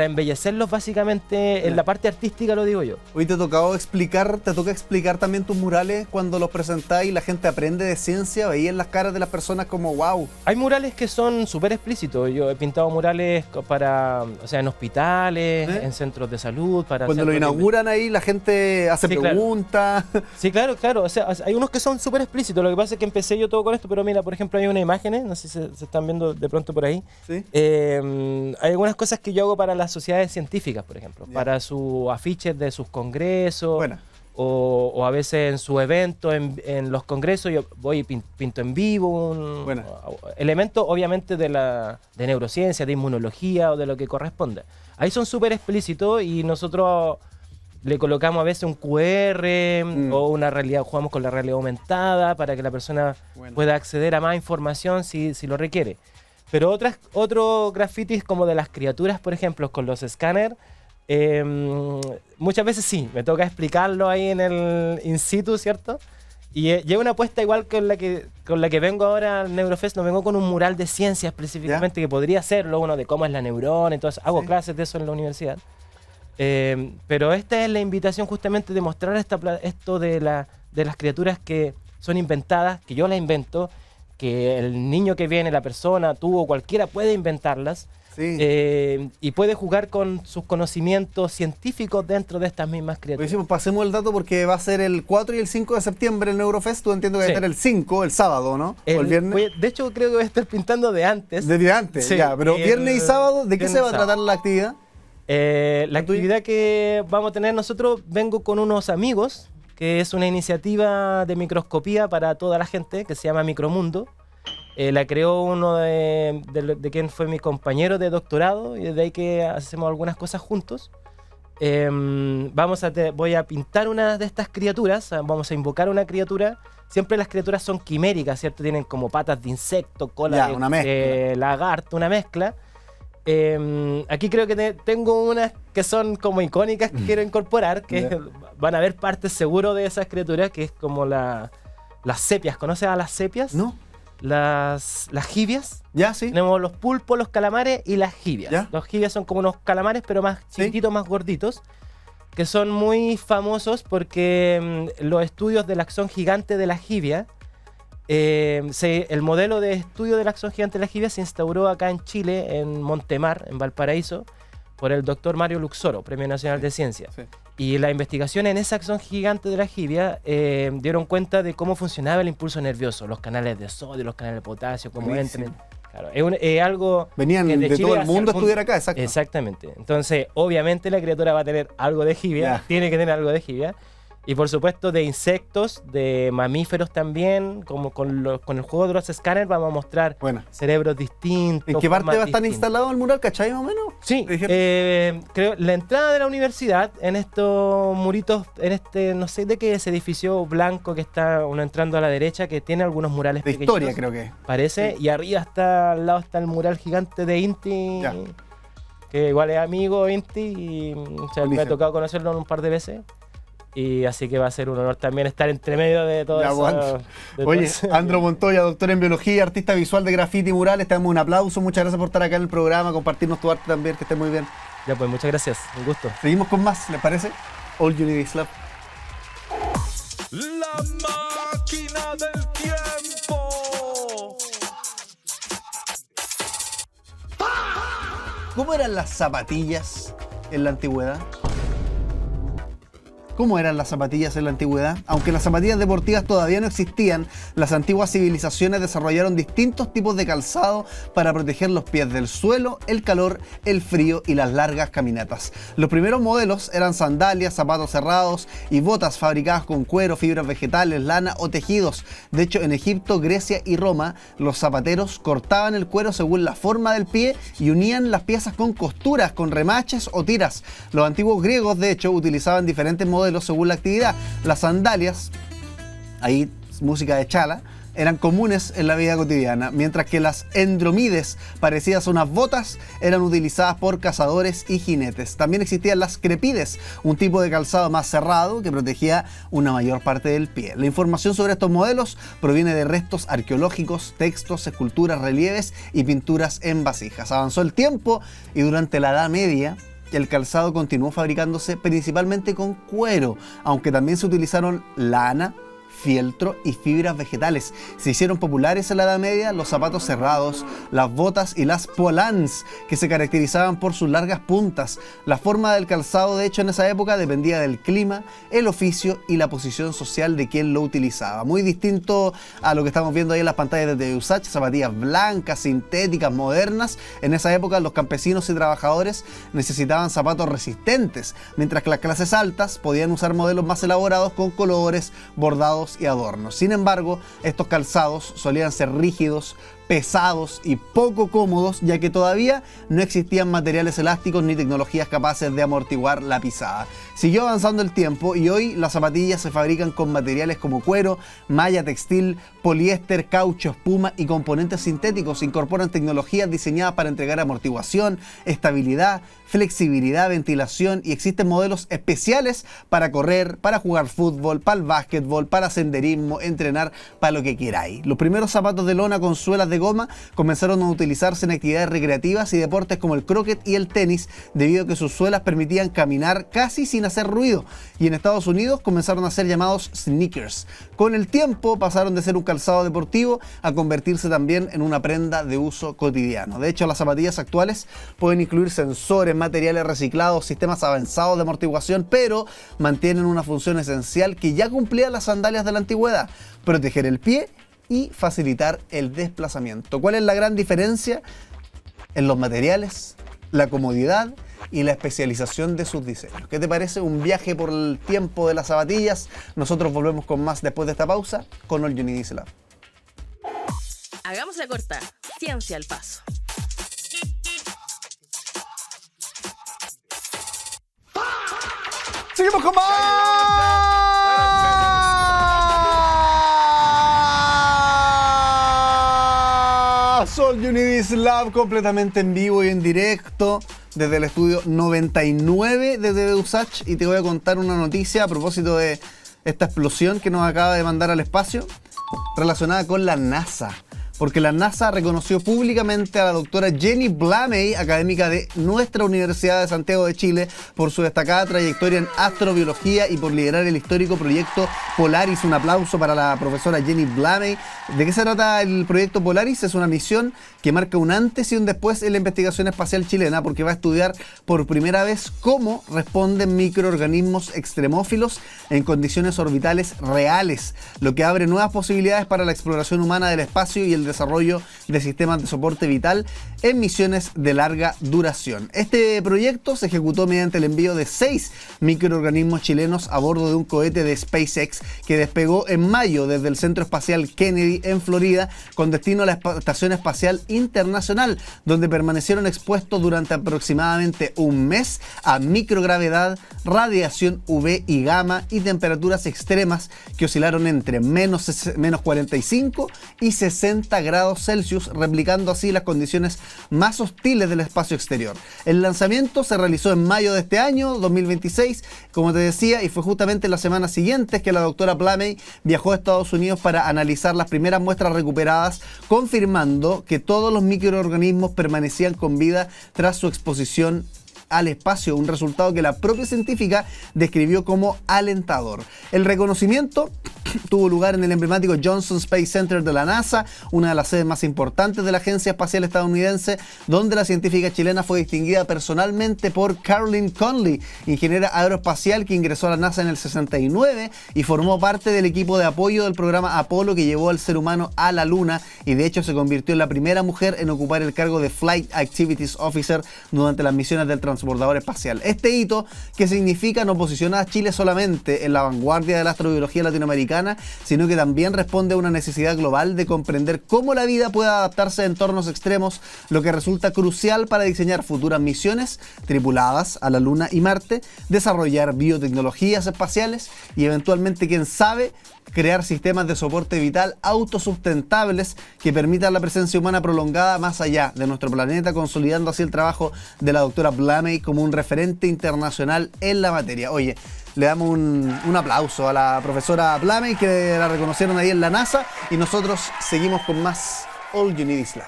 embellecerlos básicamente en la parte artística, lo digo yo. Hoy te toca explicar también tus murales cuando los presentás y la gente aprende de ciencia, veía en las caras de las personas como wow. Hay murales que son súper explícitos. Yo he pintado murales en hospitales, en centros de salud. Cuando lo inauguran ahí la gente hace preguntas. Claro. Sí, claro. O sea, hay unos que son súper explícitos. Lo que pasa es que empecé yo todo con esto, pero mira, por ejemplo, hay unas imágenes, no sé si se están viendo de pronto por ahí. ¿Sí? Hay algunas cosas que yo hago para las sociedades científicas, por ejemplo, para sus afiches de sus congresos. o a veces en su evento, en los congresos, yo voy y pinto en vivo elementos obviamente de neurociencia, de inmunología o de lo que corresponde. Ahí son súper explícitos y nosotros le colocamos a veces un QR o una realidad, jugamos con la realidad aumentada para que la persona pueda acceder a más información si lo requiere. Pero otros grafitis como de las criaturas, por ejemplo, con los escáneres, muchas veces sí, me toca explicarlo ahí en el in situ, ¿cierto? Y es una apuesta igual con la que vengo ahora al Neurofest, no vengo con un mural de ciencia específicamente, que podría serlo, uno de cómo es la neurona, entonces hago clases de eso en la universidad. Pero esta es la invitación justamente de mostrar esto de las criaturas que son inventadas, que yo las invento, que el niño que viene, la persona, tú o cualquiera puede inventarlas. Y puede jugar con sus conocimientos científicos dentro de estas mismas criaturas. Pues pasemos el dato porque va a ser el 4 y el 5 de septiembre el Neurofest. Tú entiendo que va a estar el 5, el sábado, ¿no? O el viernes. De hecho, creo que voy a estar pintando de antes. Desde antes, ya. Pero viernes y sábado, ¿de qué se va a tratar la actividad? La actividad que vamos a tener nosotros, vengo con unos amigos, que es una iniciativa de microscopía para toda la gente, que se llama Micromundo. La creó uno de quien fue mi compañero de doctorado y desde ahí que hacemos algunas cosas juntos. Voy a pintar una de estas criaturas, vamos a invocar una criatura. Siempre las criaturas son quiméricas, ¿cierto? Tienen como patas de insecto, cola de lagarto, una mezcla. Aquí creo que tengo unas que son como icónicas que quiero incorporar, que van a ver partes seguro de esas criaturas, que es como las sepias. ¿Conoces a las sepias? No. Las jibias. Ya, sí. Tenemos los pulpos, los calamares y las jibias. ¿Ya? Los jibias son como unos calamares, pero más chiquititos, más gorditos, que son muy famosos porque los estudios del axón gigante de la jibia, el modelo de estudio del axón gigante de la jibia se instauró acá en Chile, en Montemar, en Valparaíso, por el doctor Mario Luxoro, Premio Nacional de Ciencia. Sí. Y la investigación en ese axón gigante de la jibia dieron cuenta de cómo funcionaba el impulso nervioso, los canales de sodio, los canales de potasio, cómo entran. Claro, es algo venían que de Chile todo el mundo a estudiar acá, exacto. Exactamente. Entonces, obviamente la criatura va a tener algo de jibia, tiene que tener algo de jibia. Y por supuesto de insectos, de mamíferos también, como con el juego de los escáneres vamos a mostrar cerebros distintos. ¿En qué parte va a estar instalado el mural, cachai, más o menos? Sí, creo la entrada de la universidad, en estos muritos, no sé de qué, ese edificio blanco que está uno entrando a la derecha, que tiene algunos murales de pequeños. Historia, creo que. Parece, y arriba al lado está el mural gigante de Inti, que igual es amigo Inti, y me ha tocado conocerlo un par de veces. Y así que va a ser un honor también estar entre medio de todo eso. Oye, Andro Montoya, doctor en biología, artista visual de graffiti y murales, te damos un aplauso, muchas gracias por estar acá en el programa, compartirnos tu arte también, que estés muy bien. Ya pues, muchas gracias, un gusto. Seguimos con más, ¿les parece? All You Need Is Love. La máquina del tiempo. ¿Cómo eran las zapatillas en la antigüedad? ¿Cómo eran las zapatillas en la antigüedad? Aunque las zapatillas deportivas todavía no existían, las antiguas civilizaciones desarrollaron distintos tipos de calzado para proteger los pies del suelo, el calor, el frío y las largas caminatas. Los primeros modelos eran sandalias, zapatos cerrados y botas fabricadas con cuero, fibras vegetales, lana o tejidos. De hecho, en Egipto, Grecia y Roma, los zapateros cortaban el cuero según la forma del pie y unían las piezas con costuras, con remaches o tiras. Los antiguos griegos, de hecho, utilizaban diferentes modelos según la actividad. Las sandalias, ahí música de chala, eran comunes en la vida cotidiana, mientras que las endromides, parecidas a unas botas, eran utilizadas por cazadores y jinetes. También existían las crepides, un tipo de calzado más cerrado que protegía una mayor parte del pie. La información sobre estos modelos proviene de restos arqueológicos, textos, esculturas, relieves y pinturas en vasijas. Avanzó el tiempo y durante la Edad Media el calzado continuó fabricándose principalmente con cuero, aunque también se utilizaron lana, fieltro y fibras vegetales. Se hicieron populares en la Edad Media los zapatos cerrados, las botas y las polans, que se caracterizaban por sus largas puntas. La forma del calzado, de hecho, en esa época dependía del clima, el oficio y la posición social de quien lo utilizaba. Muy distinto a lo que estamos viendo ahí en las pantallas de Usach, zapatillas blancas, sintéticas, modernas. En esa época los campesinos y trabajadores necesitaban zapatos resistentes, mientras que las clases altas podían usar modelos más elaborados con colores, bordados y adornos. Sin embargo, estos calzados solían ser rígidos, pesados y poco cómodos, ya que todavía no existían materiales elásticos ni tecnologías capaces de amortiguar la pisada. Siguió avanzando el tiempo y hoy las zapatillas se fabrican con materiales como cuero, malla textil, poliéster, caucho, espuma y componentes sintéticos. Incorporan tecnologías diseñadas para entregar amortiguación, estabilidad, flexibilidad, ventilación, y existen modelos especiales para correr, para jugar fútbol, para el básquetbol, para senderismo, entrenar, para lo que queráis. Los primeros zapatos de lona con suelas de goma comenzaron a utilizarse en actividades recreativas y deportes como el croquet y el tenis, debido a que sus suelas permitían caminar casi sin hacer ruido, y en Estados Unidos comenzaron a ser llamados sneakers. Con el tiempo pasaron de ser un calzado deportivo a convertirse también en una prenda de uso cotidiano. De hecho, las zapatillas actuales pueden incluir sensores, materiales reciclados, sistemas avanzados de amortiguación, pero mantienen una función esencial que ya cumplían las sandalias de la antigüedad: proteger el pie y facilitar el desplazamiento. ¿Cuál es la gran diferencia? En los materiales, la comodidad y la especialización de sus diseños. ¿Qué te parece? Un viaje por el tiempo de las zapatillas. Nosotros volvemos con más después de esta pausa con All You Need Is Love. Hagamos la corta. Ciencia al paso. ¡Seguimos con más! All You Need Is Love, completamente en vivo y en directo desde el estudio 99 de TV Usach, y te voy a contar una noticia a propósito de esta explosión que nos acaba de mandar al espacio relacionada con la NASA. Porque la NASA reconoció públicamente a la doctora Jenny Blamey, académica de nuestra Universidad de Santiago de Chile, por su destacada trayectoria en astrobiología y por liderar el histórico proyecto Polaris. Un aplauso para la profesora Jenny Blamey. ¿De qué se trata el proyecto Polaris? Es una misión que marca un antes y un después en la investigación espacial chilena, porque va a estudiar por primera vez cómo responden microorganismos extremófilos en condiciones orbitales reales, lo que abre nuevas posibilidades para la exploración humana del espacio y el desarrollo de sistemas de soporte vital en misiones de larga duración. Este proyecto se ejecutó mediante el envío de 6 microorganismos chilenos a bordo de un cohete de SpaceX que despegó en mayo desde el Centro Espacial Kennedy en Florida con destino a la Estación Espacial Internacional, donde permanecieron expuestos durante aproximadamente un mes a microgravedad, radiación UV y gamma y temperaturas extremas que oscilaron entre menos 45 y 60 grados Celsius, replicando así las condiciones más hostiles del espacio exterior. El lanzamiento se realizó en mayo de este año, 2026, como te decía, y fue justamente en las semanas siguientes que la doctora Blamey viajó a Estados Unidos para analizar las primeras muestras recuperadas, confirmando que todos los microorganismos permanecían con vida tras su exposición al espacio, un resultado que la propia científica describió como alentador. El reconocimiento tuvo lugar en el emblemático Johnson Space Center de la NASA, una de las sedes más importantes de la Agencia Espacial Estadounidense, donde la científica chilena fue distinguida personalmente por Caroline Conley, ingeniera aeroespacial que ingresó a la NASA en el 69 y formó parte del equipo de apoyo del programa Apolo que llevó al ser humano a la Luna, y de hecho se convirtió en la primera mujer en ocupar el cargo de Flight Activities Officer durante las misiones del transbordador espacial. Este hito, que significa no posicionar a Chile solamente en la vanguardia de la astrobiología latinoamericana, sino que también responde a una necesidad global de comprender cómo la vida puede adaptarse a entornos extremos, lo que resulta crucial para diseñar futuras misiones tripuladas a la Luna y Marte, desarrollar biotecnologías espaciales y eventualmente, quién sabe, crear sistemas de soporte vital autosustentables que permitan la presencia humana prolongada más allá de nuestro planeta, consolidando así el trabajo de la doctora Blamey como un referente internacional en la materia. Oye, le damos un aplauso a la profesora Blamey, que la reconocieron ahí en la NASA, y nosotros seguimos con más All You Need Is Love.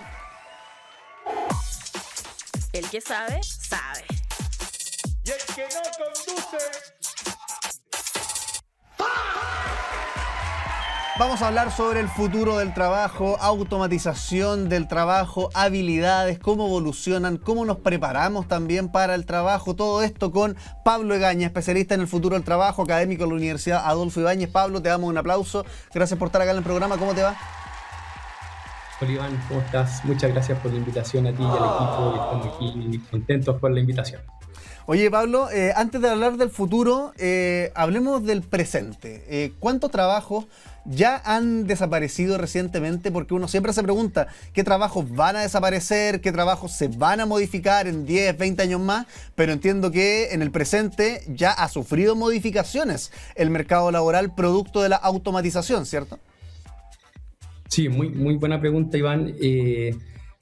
El que sabe, sabe. Y el que no conduce... Vamos a hablar sobre el futuro del trabajo, automatización del trabajo, habilidades, cómo evolucionan, cómo nos preparamos también para el trabajo. Todo esto con Pablo Egaña, especialista en el futuro del trabajo, académico de la Universidad Adolfo Ibáñez. Pablo, te damos un aplauso. Gracias por estar acá en el programa. ¿Cómo te va? Hola Iván, ¿cómo estás? Muchas gracias por la invitación a ti y al equipo. Estamos aquí contentos por la invitación. Oye, Pablo, antes de hablar del futuro, hablemos del presente. ¿Cuántos trabajos ya han desaparecido recientemente? Porque uno siempre se pregunta qué trabajos van a desaparecer, qué trabajos se van a modificar en 10, 20 años más, pero entiendo que en el presente ya ha sufrido modificaciones el mercado laboral producto de la automatización, ¿cierto? Sí, muy buena pregunta, Iván.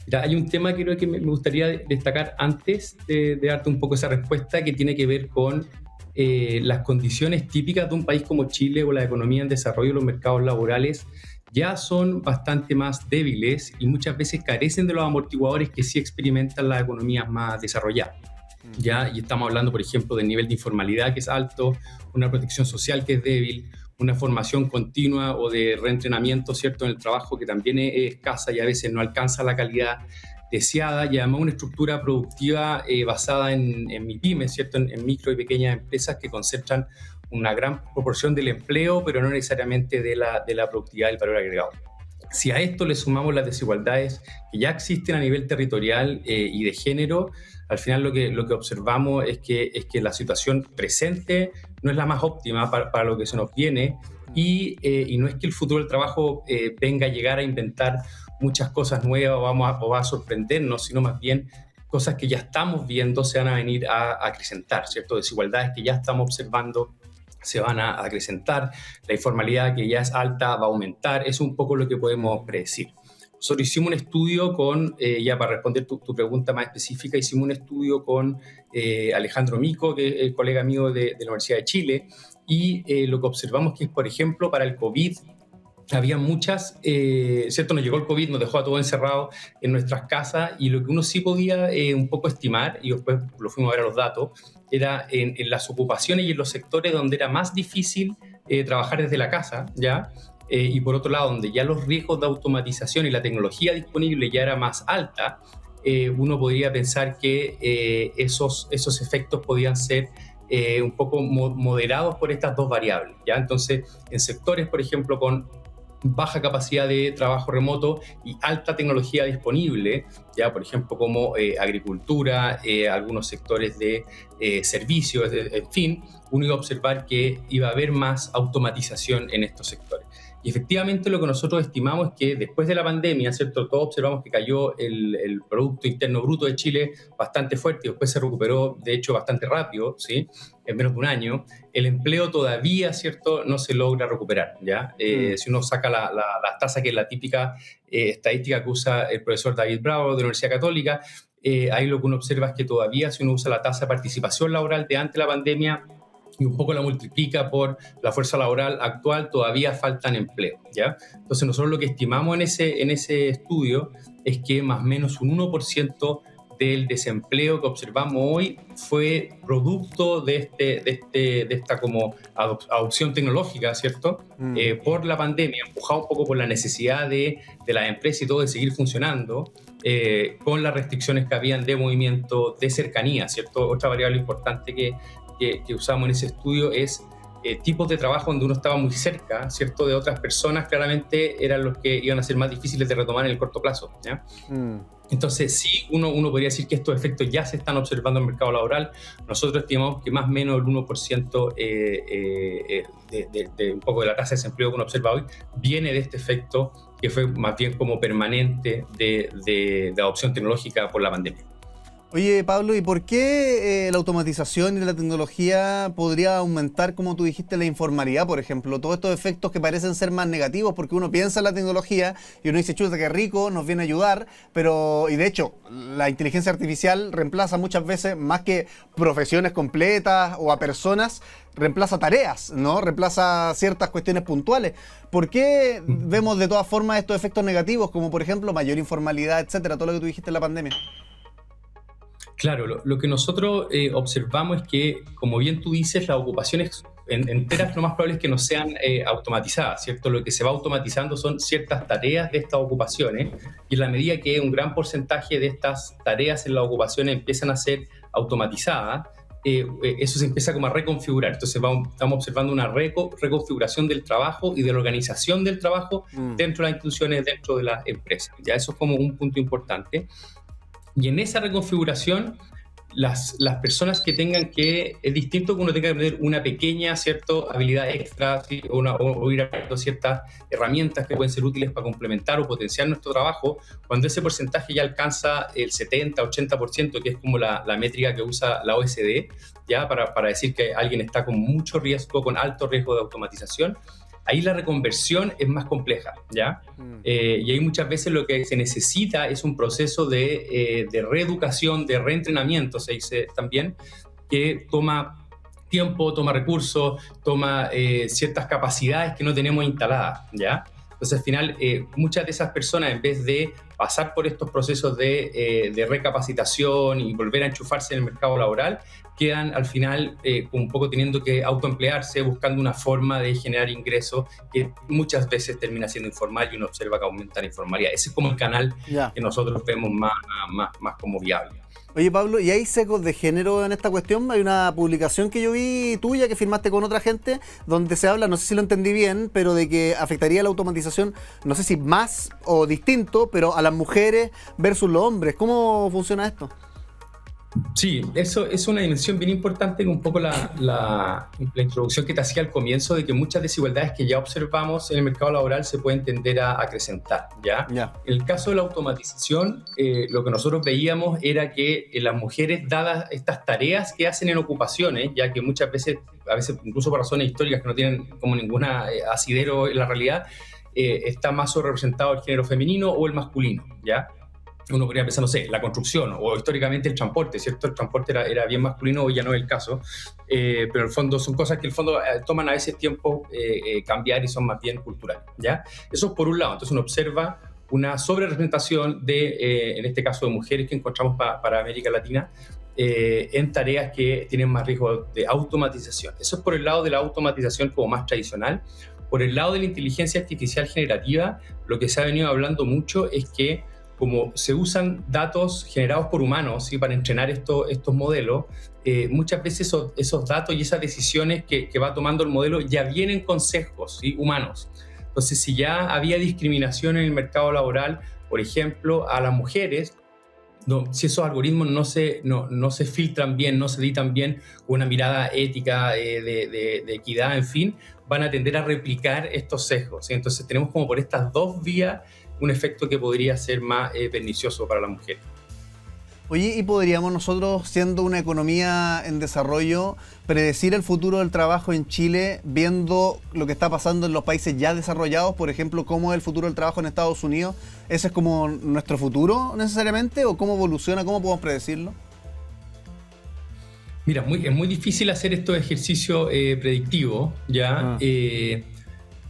Mira, hay un tema que creo que me gustaría destacar antes de darte un poco esa respuesta, que tiene que ver con las condiciones típicas de un país como Chile, o la economía en desarrollo, los mercados laborales ya son bastante más débiles y muchas veces carecen de los amortiguadores que sí experimentan las economías más desarrolladas. ¿Ya? Y estamos hablando, por ejemplo, del nivel de informalidad, que es alto, una protección social que es débil, una formación continua o de reentrenamiento, ¿cierto?, en el trabajo, que también es escasa y a veces no alcanza la calidad deseada, y además una estructura productiva basada en MIPYMES, ¿cierto?, en micro y pequeñas empresas que concentran una gran proporción del empleo, pero no necesariamente de la productividad y el valor agregado. Si a esto le sumamos las desigualdades que ya existen a nivel territorial y de género, al final lo que observamos es que la situación presente no es la más óptima para lo que se nos viene, y no es que el futuro del trabajo venga a llegar a inventar muchas cosas nuevas o va a sorprendernos, sino más bien cosas que ya estamos viendo se van a venir a acrecentar, ¿cierto? Desigualdades que ya estamos observando se van a acrecentar, la informalidad que ya es alta va a aumentar. Es un poco lo que podemos predecir. Nosotros hicimos un estudio con, ya para responder tu pregunta más específica, hicimos un estudio con Alejandro Mico, que es colega mío de la Universidad de Chile, y lo que observamos que es, por ejemplo, para el COVID, había muchas, ¿cierto? Nos llegó el COVID, nos dejó a todos encerrados en nuestras casas, y lo que uno sí podía un poco estimar, y después lo fuimos a ver a los datos, era en las ocupaciones y en los sectores donde era más difícil trabajar desde la casa, ¿ya? Y por otro lado, donde ya los riesgos de automatización y la tecnología disponible ya era más alta, uno podría pensar que esos efectos podían ser un poco moderados por estas dos variables, ¿ya? Entonces, en sectores, por ejemplo, con baja capacidad de trabajo remoto y alta tecnología disponible, ya por ejemplo como agricultura, algunos sectores de servicios, en fin, uno iba a observar que iba a haber más automatización en estos sectores. Y efectivamente lo que nosotros estimamos es que después de la pandemia, ¿cierto?, todos observamos que cayó el Producto Interno Bruto de Chile bastante fuerte y después se recuperó, de hecho, bastante rápido, ¿sí?, en menos de un año. El empleo todavía, ¿cierto?, no se logra recuperar, ¿ya? Si uno saca la tasa, que es la típica estadística que usa el profesor David Bravo de la Universidad Católica, ahí lo que uno observa es que todavía, si uno usa la tasa de participación laboral de antes de la pandemia y un poco la multiplica por la fuerza laboral actual, todavía faltan empleos, ¿ya? Entonces nosotros lo que estimamos en ese estudio es que más o menos un 1% del desempleo que observamos hoy fue producto de esta como adopción tecnológica, ¿cierto? Por la pandemia, empujado un poco por la necesidad de las empresas y todo de seguir funcionando, con las restricciones que habían de movimiento, de cercanía, ¿cierto? Otra variable importante que usamos en ese estudio es tipos de trabajo donde uno estaba muy cerca, ¿cierto?, de otras personas, claramente eran los que iban a ser más difíciles de retomar en el corto plazo, ¿ya? Entonces, sí, uno podría decir que estos efectos ya se están observando en el mercado laboral. Nosotros estimamos que más o menos el 1% de un poco de la tasa de desempleo que uno observa hoy viene de este efecto que fue más bien como permanente de adopción tecnológica por la pandemia. Oye, Pablo, ¿y por qué la automatización y la tecnología podría aumentar, como tú dijiste, la informalidad, por ejemplo? Todos estos efectos que parecen ser más negativos, porque uno piensa en la tecnología y uno dice, chuta, qué rico, nos viene a ayudar, y de hecho, la inteligencia artificial reemplaza muchas veces, más que profesiones completas o a personas, reemplaza tareas, ¿no? Reemplaza ciertas cuestiones puntuales. ¿Por qué vemos de todas formas estos efectos negativos, como por ejemplo mayor informalidad, etcétera, todo lo que tú dijiste en la pandemia? Claro, lo que nosotros observamos es que, como bien tú dices, las ocupaciones enteras lo más probable es que no sean automatizadas, ¿cierto? Lo que se va automatizando son ciertas tareas de estas ocupaciones, y en la medida que un gran porcentaje de estas tareas en las ocupaciones empiezan a ser automatizadas, eso se empieza como a reconfigurar. Entonces estamos observando una reconfiguración del trabajo y de la organización del trabajo dentro de las instituciones, dentro de las empresas. Ya eso es como un punto importante. Y en esa reconfiguración, las personas que tengan que... Es distinto que uno tenga que aprender una pequeña, ¿cierto?, habilidad extra, ¿sí? o ir aprendiendo ciertas herramientas que pueden ser útiles para complementar o potenciar nuestro trabajo, cuando ese porcentaje ya alcanza el 70-80%, que es como la métrica que usa la OSD, ya para decir que alguien está con mucho riesgo, con alto riesgo de automatización. Ahí la reconversión es más compleja, ¿ya? Y ahí muchas veces lo que se necesita es un proceso de reeducación, de reentrenamiento, se dice también, que toma tiempo, toma recursos, toma ciertas capacidades que no tenemos instaladas, ¿ya? Entonces, al final, muchas de esas personas, en vez de pasar por estos procesos de recapacitación y volver a enchufarse en el mercado laboral, quedan al final un poco teniendo que autoemplearse, buscando una forma de generar ingresos que muchas veces termina siendo informal, y uno observa que aumenta la informalidad. Ese es como el canal que nosotros vemos más como viable. Oye, Pablo, ¿y hay sesgos de género en esta cuestión? Hay una publicación que yo vi tuya, que firmaste con otra gente, donde se habla, no sé si lo entendí bien, pero de que afectaría la automatización, no sé si más o distinto, pero a las mujeres versus los hombres. ¿Cómo funciona esto? Sí, eso es una dimensión bien importante, un poco la introducción que te hacía al comienzo, de que muchas desigualdades que ya observamos en el mercado laboral se pueden tender a acrecentar, ¿ya? En el caso de la automatización, lo que nosotros veíamos era que las mujeres, dadas estas tareas que hacen en ocupaciones, ya que muchas veces, a veces incluso por razones históricas que no tienen como ninguna asidero en la realidad, está más sobrerepresentado el género femenino o el masculino, ¿ya? Uno podría pensar, no sé, la construcción o históricamente el transporte, ¿cierto? El transporte era bien masculino, hoy ya no es el caso, pero en el fondo son cosas que en el fondo toman a veces tiempo cambiar y son más bien culturales, ¿ya? Eso es por un lado. Entonces uno observa una sobrerepresentación en este caso de mujeres que encontramos para América Latina en tareas que tienen más riesgo de automatización. Eso es por el lado de la automatización como más tradicional. Por el lado de la inteligencia artificial generativa, lo que se ha venido hablando mucho es que como se usan datos generados por humanos, ¿sí?, para entrenar estos modelos, muchas veces esos datos y esas decisiones que va tomando el modelo ya vienen con sesgos, ¿sí?, humanos. Entonces, si ya había discriminación en el mercado laboral, por ejemplo, a las mujeres, si esos algoritmos no se filtran bien, no se editan bien con una mirada ética, de equidad, en fin, van a tender a replicar estos sesgos, ¿sí? Entonces tenemos como por estas dos vías un efecto que podría ser más pernicioso para la mujer. Oye, ¿y podríamos nosotros, siendo una economía en desarrollo, predecir el futuro del trabajo en Chile viendo lo que está pasando en los países ya desarrollados? Por ejemplo, ¿cómo es el futuro del trabajo en Estados Unidos? ¿Ese es como nuestro futuro necesariamente? ¿O cómo evoluciona? ¿Cómo podemos predecirlo? Mira, es muy difícil hacer estos ejercicios predictivos, ¿ya?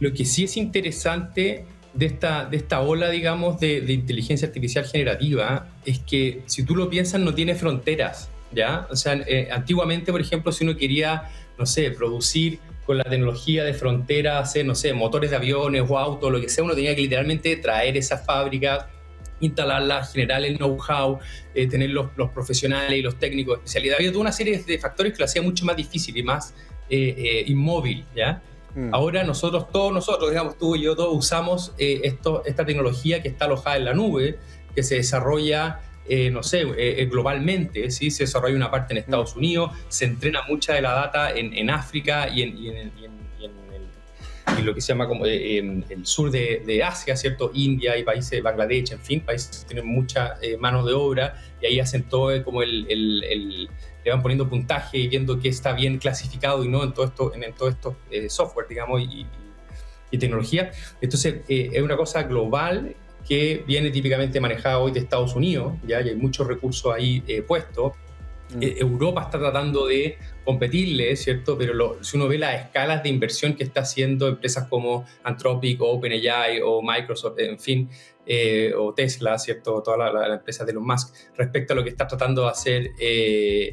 Lo que sí es interesante de esta ola, digamos, de inteligencia artificial generativa es que, si tú lo piensas, no tiene fronteras, ¿ya? O sea, antiguamente, por ejemplo, si uno quería, no sé, producir con la tecnología de frontera, hacer, no sé, motores de aviones o autos, lo que sea, uno tenía que literalmente traer esas fábricas, instalarlas, generar el know-how, tener los profesionales y los técnicos de especialidad. Había toda una serie de factores que lo hacía mucho más difícil y más inmóvil, ¿ya? Ahora todos nosotros, digamos, tú y yo, todos usamos esta tecnología que está alojada en la nube, que se desarrolla, globalmente, ¿sí? Se desarrolla una parte en Estados Unidos, se entrena mucha de la data en África y en lo que se llama como el sur de Asia, ¿cierto? India y países, Bangladesh, en fin, países que tienen mucha mano de obra, y ahí hacen todo como le van poniendo puntaje y viendo qué está bien clasificado y no en todo esto software, digamos, y tecnología. Entonces, es una cosa global que viene típicamente manejada hoy de Estados Unidos, ¿ya? Y hay muchos recursos ahí puestos. Europa está tratando de competirle, ¿cierto? Pero si uno ve las escalas de inversión que está haciendo empresas como Anthropic o OpenAI o Microsoft, en fin, o Tesla, ¿cierto? Todas las empresas de Elon Musk, respecto a lo que está tratando de hacer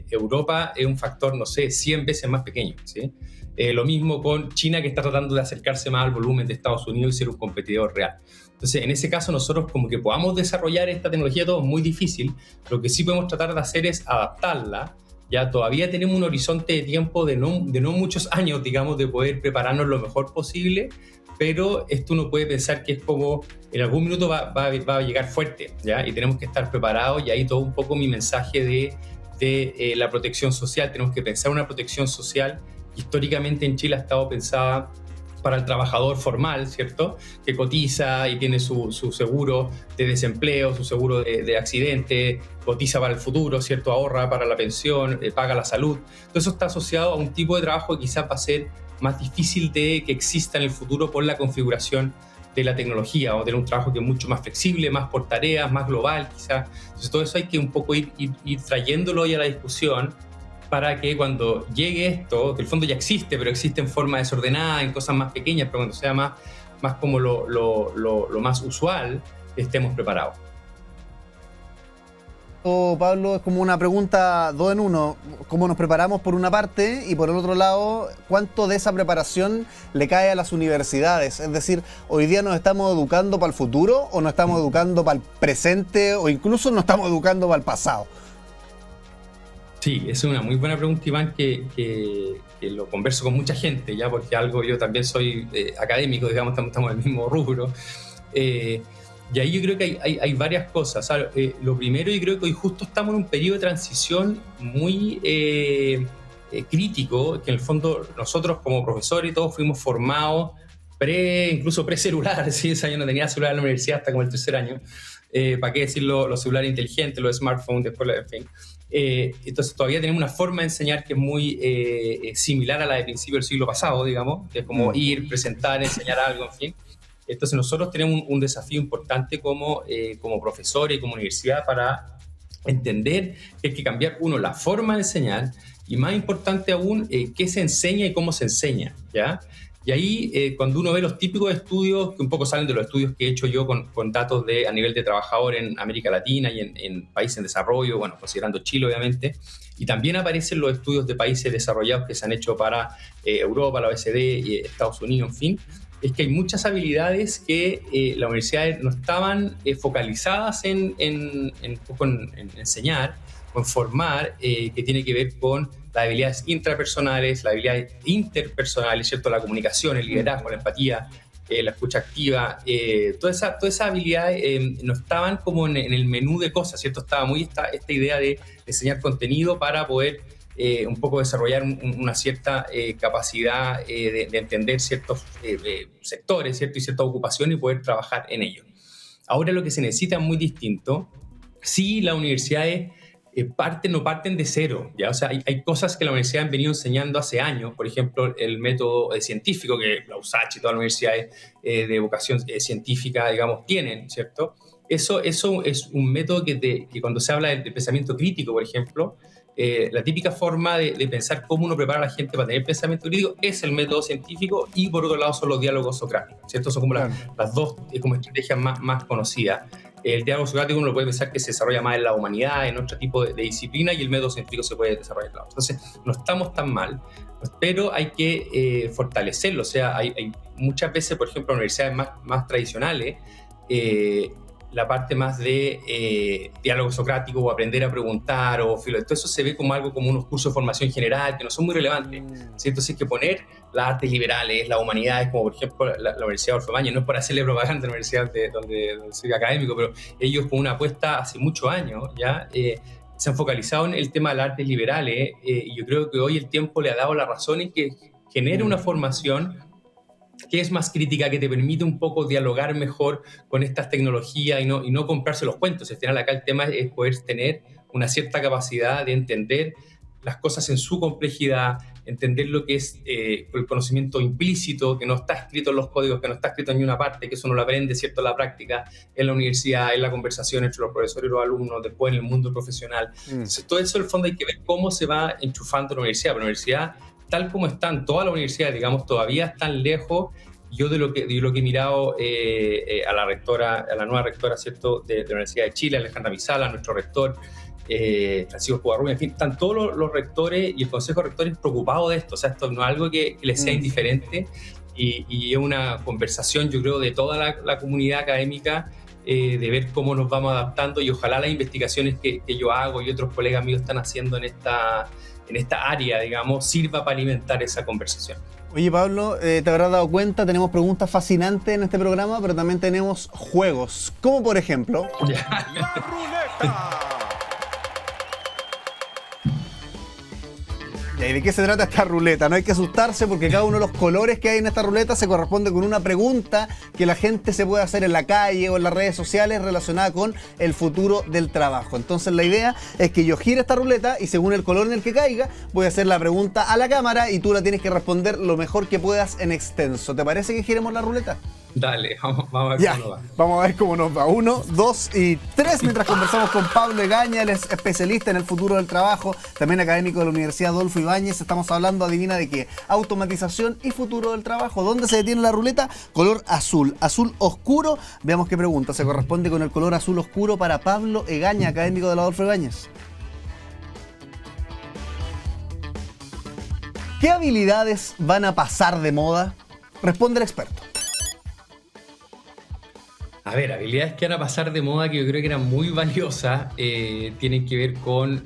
Europa, es un factor, no sé, 100 veces más pequeño, ¿sí? Lo mismo con China, que está tratando de acercarse más al volumen de Estados Unidos y ser un competidor real. Entonces, en ese caso, nosotros como que podamos desarrollar esta tecnología, todo es muy difícil. Lo que sí podemos tratar de hacer es adaptarla. Ya todavía tenemos un horizonte de tiempo de no muchos años, digamos, de poder prepararnos lo mejor posible, pero esto uno puede pensar que es como en algún minuto va a llegar fuerte, ¿ya? Y tenemos que estar preparados, y ahí todo un poco mi mensaje de la protección social. Tenemos que pensar una protección social. Históricamente en Chile ha estado pensada para el trabajador formal, ¿cierto? Que cotiza y tiene su seguro de desempleo, su seguro de accidente, cotiza para el futuro, ¿cierto? Ahorra para la pensión, paga la salud. Todo eso está asociado a un tipo de trabajo que quizás va a ser más difícil de que exista en el futuro por la configuración de la tecnología. Vamos a tener un trabajo que es mucho más flexible, más por tareas, más global quizás. Entonces todo eso hay que un poco ir trayéndolo hoy a la discusión, para que cuando llegue esto, que el fondo ya existe, pero existe en forma desordenada, en cosas más pequeñas, pero cuando sea más como lo más usual, estemos preparados. Pablo, es como una pregunta 2 en 1. ¿Cómo nos preparamos por una parte? Y por el otro lado, ¿cuánto de esa preparación le cae a las universidades? Es decir, ¿hoy día nos estamos educando para el futuro o nos estamos educando para el presente o incluso nos estamos educando para el pasado? Sí, esa es una muy buena pregunta, Iván, que lo converso con mucha gente, ya, porque yo también soy académico, digamos, estamos en el mismo rubro. Y ahí yo creo que hay varias cosas. Lo primero, yo creo que hoy justo estamos en un periodo de transición muy crítico, que en el fondo nosotros como profesores todos fuimos formados incluso pre-celular, ¿sí? O sea, yo no tenía celular en la universidad hasta como el 3er año. ¿Para qué decir los celulares inteligentes, los smartphones, después, en fin. Entonces todavía tenemos una forma de enseñar que es muy similar a la de principio del siglo pasado, digamos, que es como ir, presentar, enseñar algo, en fin. Entonces nosotros tenemos un desafío importante como profesores y como universidad para entender que hay que cambiar, uno, la forma de enseñar, y más importante aún, qué se enseña y cómo se enseña, ¿ya? Y ahí, cuando uno ve los típicos estudios, que un poco salen de los estudios que he hecho yo con datos a nivel de trabajador en América Latina y en países en desarrollo, bueno, considerando Chile, obviamente, y también aparecen los estudios de países desarrollados que se han hecho para Europa, la OECD, Estados Unidos, en fin, es que hay muchas habilidades que las universidades no estaban focalizadas en enseñar o en formar, que tiene que ver con las habilidades intrapersonales, las habilidades interpersonales, ¿cierto? La comunicación, el liderazgo, la empatía, la escucha activa, todas esas habilidades no estaban como en el menú de cosas, ¿cierto? Estaba muy esta idea de enseñar contenido para poder un poco desarrollar una cierta capacidad de entender ciertos sectores, ¿cierto? Y ciertas ocupaciones y poder trabajar en ellos. Ahora lo que se necesita es muy distinto. Sí, las universidades no parten de cero, ¿ya? O sea, hay cosas que la universidad han venido enseñando hace años, por ejemplo, el método científico que la USACH y todas las universidades de vocación científica, digamos, tienen, ¿cierto? Eso es un método que cuando se habla del pensamiento crítico, por ejemplo, la típica forma de pensar cómo uno prepara a la gente para tener pensamiento crítico es el método científico, y por otro lado son los diálogos socráticos, ¿cierto? Son como las dos como estrategias más conocidas. El diálogo socrático uno lo puede pensar que se desarrolla más en la humanidad, en otro tipo de disciplina, y el método científico se puede desarrollar en la otra. Entonces, no estamos tan mal, pero hay que fortalecerlo. O sea, hay muchas veces, por ejemplo, en universidades más tradicionales, la parte más de diálogo socrático o aprender a preguntar, todo eso se ve como algo como unos cursos de formación general que no son muy relevantes, ¿sí? Entonces hay que poner las artes liberales, las humanidades, como por ejemplo la Universidad de Adolfo Ibáñez. No es por hacerle propaganda a la universidad donde soy académico, pero ellos con una apuesta hace muchos años ya se han focalizado en el tema de las artes liberales, y yo creo que hoy el tiempo le ha dado la razón en que genere una formación que es más crítica, que te permite un poco dialogar mejor con estas tecnologías y no comprarse los cuentos. Al final acá el tema es poder tener una cierta capacidad de entender las cosas en su complejidad, entender lo que es el conocimiento implícito, que no está escrito en los códigos, que no está escrito en ninguna parte, que eso no lo aprende, ¿cierto?, en la práctica, en la universidad, en la conversación entre los profesores y los alumnos, después en el mundo profesional. Entonces, todo eso, en el fondo, hay que ver cómo se va enchufando la universidad. Pero la universidad, tal como están todas las universidades, digamos, todavía están lejos. Yo de lo que he mirado a la rectora, a la nueva rectora, ¿cierto?, de la Universidad de Chile, Alejandra Misala, nuestro rector, Francisco Covarrubias, en fin, están todos los rectores y el Consejo de Rectores preocupados de esto. O sea, esto no es algo que les sea indiferente y es una conversación, yo creo, de toda la comunidad académica, de ver cómo nos vamos adaptando, y ojalá las investigaciones que yo hago y otros colegas míos están haciendo en esta área, digamos, sirva para alimentar esa conversación. Oye, Pablo, te habrás dado cuenta, tenemos preguntas fascinantes en este programa, pero también tenemos juegos, como por ejemplo... La ruleta. ¿Y de qué se trata esta ruleta? No hay que asustarse porque cada uno de los colores que hay en esta ruleta se corresponde con una pregunta que la gente se puede hacer en la calle o en las redes sociales relacionada con el futuro del trabajo. Entonces la idea es que yo gire esta ruleta y según el color en el que caiga voy a hacer la pregunta a la cámara y tú la tienes que responder lo mejor que puedas en extenso. ¿Te parece que giremos la ruleta? Dale, vamos a ver cómo va. Vamos a ver cómo nos va. 1, 2 y 3 mientras conversamos con Pablo Egaña, él es especialista en el futuro del trabajo, también académico de la Universidad Adolfo Ibáñez. Estamos hablando, adivina de qué, automatización y futuro del trabajo. ¿Dónde se detiene la ruleta? Color azul, azul oscuro. Veamos qué pregunta se corresponde con el color azul oscuro para Pablo Egaña, académico de la Adolfo Ibáñez. ¿Qué habilidades van a pasar de moda? Responde el experto. A ver, habilidades que van a pasar de moda que yo creo que eran muy valiosas, tienen que ver con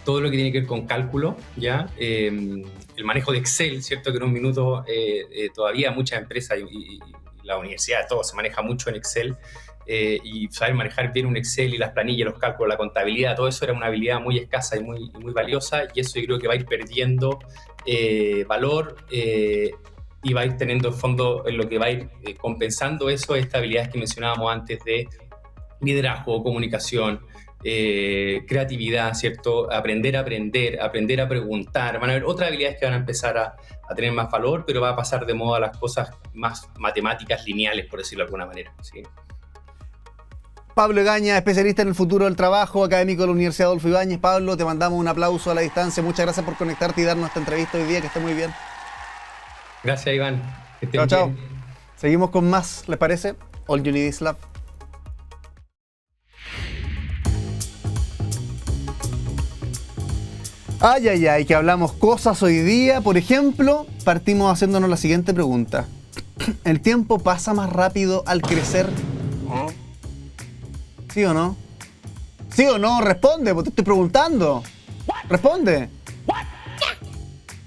todo lo que tiene que ver con cálculo, ¿ya? El manejo de Excel, ¿cierto? Que en un minuto todavía muchas empresas y la universidad, todo se maneja mucho en Excel, y saber manejar bien un Excel y las planillas, los cálculos, la contabilidad, todo eso era una habilidad muy escasa y muy valiosa, y eso yo creo que va a ir perdiendo valor, y va a ir teniendo en fondo en lo que va a ir compensando eso, estas habilidades que mencionábamos antes de liderazgo, comunicación, creatividad, ¿cierto? Aprender a preguntar. Van a haber otras habilidades que van a empezar a tener más valor, pero va a pasar de moda las cosas más matemáticas lineales, por decirlo de alguna manera, ¿sí? Pablo Egaña, especialista en el futuro del trabajo, académico de la Universidad Adolfo Ibáñez. Pablo, te mandamos un aplauso a la distancia. Muchas gracias por conectarte y darnos esta entrevista hoy día, que esté muy bien. Gracias, Iván. Chao, chao. Seguimos con más, ¿les parece? All You Need Is Love. Ay, que hablamos cosas hoy día. Por ejemplo, partimos haciéndonos la siguiente pregunta. ¿El tiempo pasa más rápido al crecer? ¿Sí o no? ¿Sí o no? Responde, porque te estoy preguntando. Responde.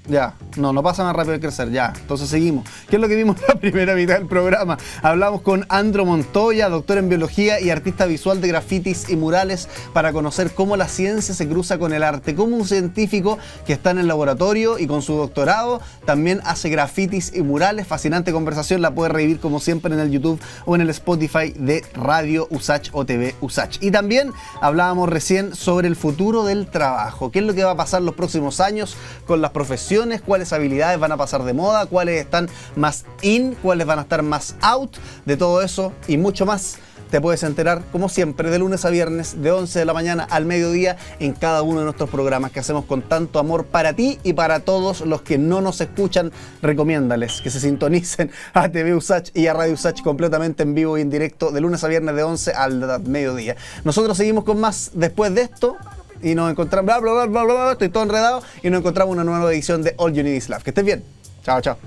Ya, no pasa más rápido al crecer, ya. Entonces seguimos. ¿Qué es lo que vimos en la primera mitad del programa? Hablamos con Andro Montoya, doctor en biología y artista visual de grafitis y murales, para conocer cómo la ciencia se cruza con el arte, cómo un científico que está en el laboratorio y con su doctorado también hace grafitis y murales. Fascinante conversación, la puedes revivir como siempre en el YouTube o en el Spotify de Radio USACH o TV USACH. Y también hablábamos recién sobre el futuro del trabajo, qué es lo que va a pasar los próximos años con las profesiones, cuáles habilidades van a pasar de moda, cuáles están más in, cuáles van a estar más out. De todo eso y mucho más te puedes enterar, como siempre, de lunes a viernes, de 11 de la mañana al mediodía, en cada uno de nuestros programas que hacemos con tanto amor para ti y para todos los que no nos escuchan. Recomiéndales que se sintonicen a TV USACH y a Radio USACH completamente en vivo y en directo, de lunes a viernes de 11 al mediodía. Nosotros seguimos con más después de esto. Y nos encontramos, bla, bla, bla, bla, bla, estoy todo enredado, y nos encontramos una nueva edición de All You Need Is Love. Que estés bien. Chao, chao.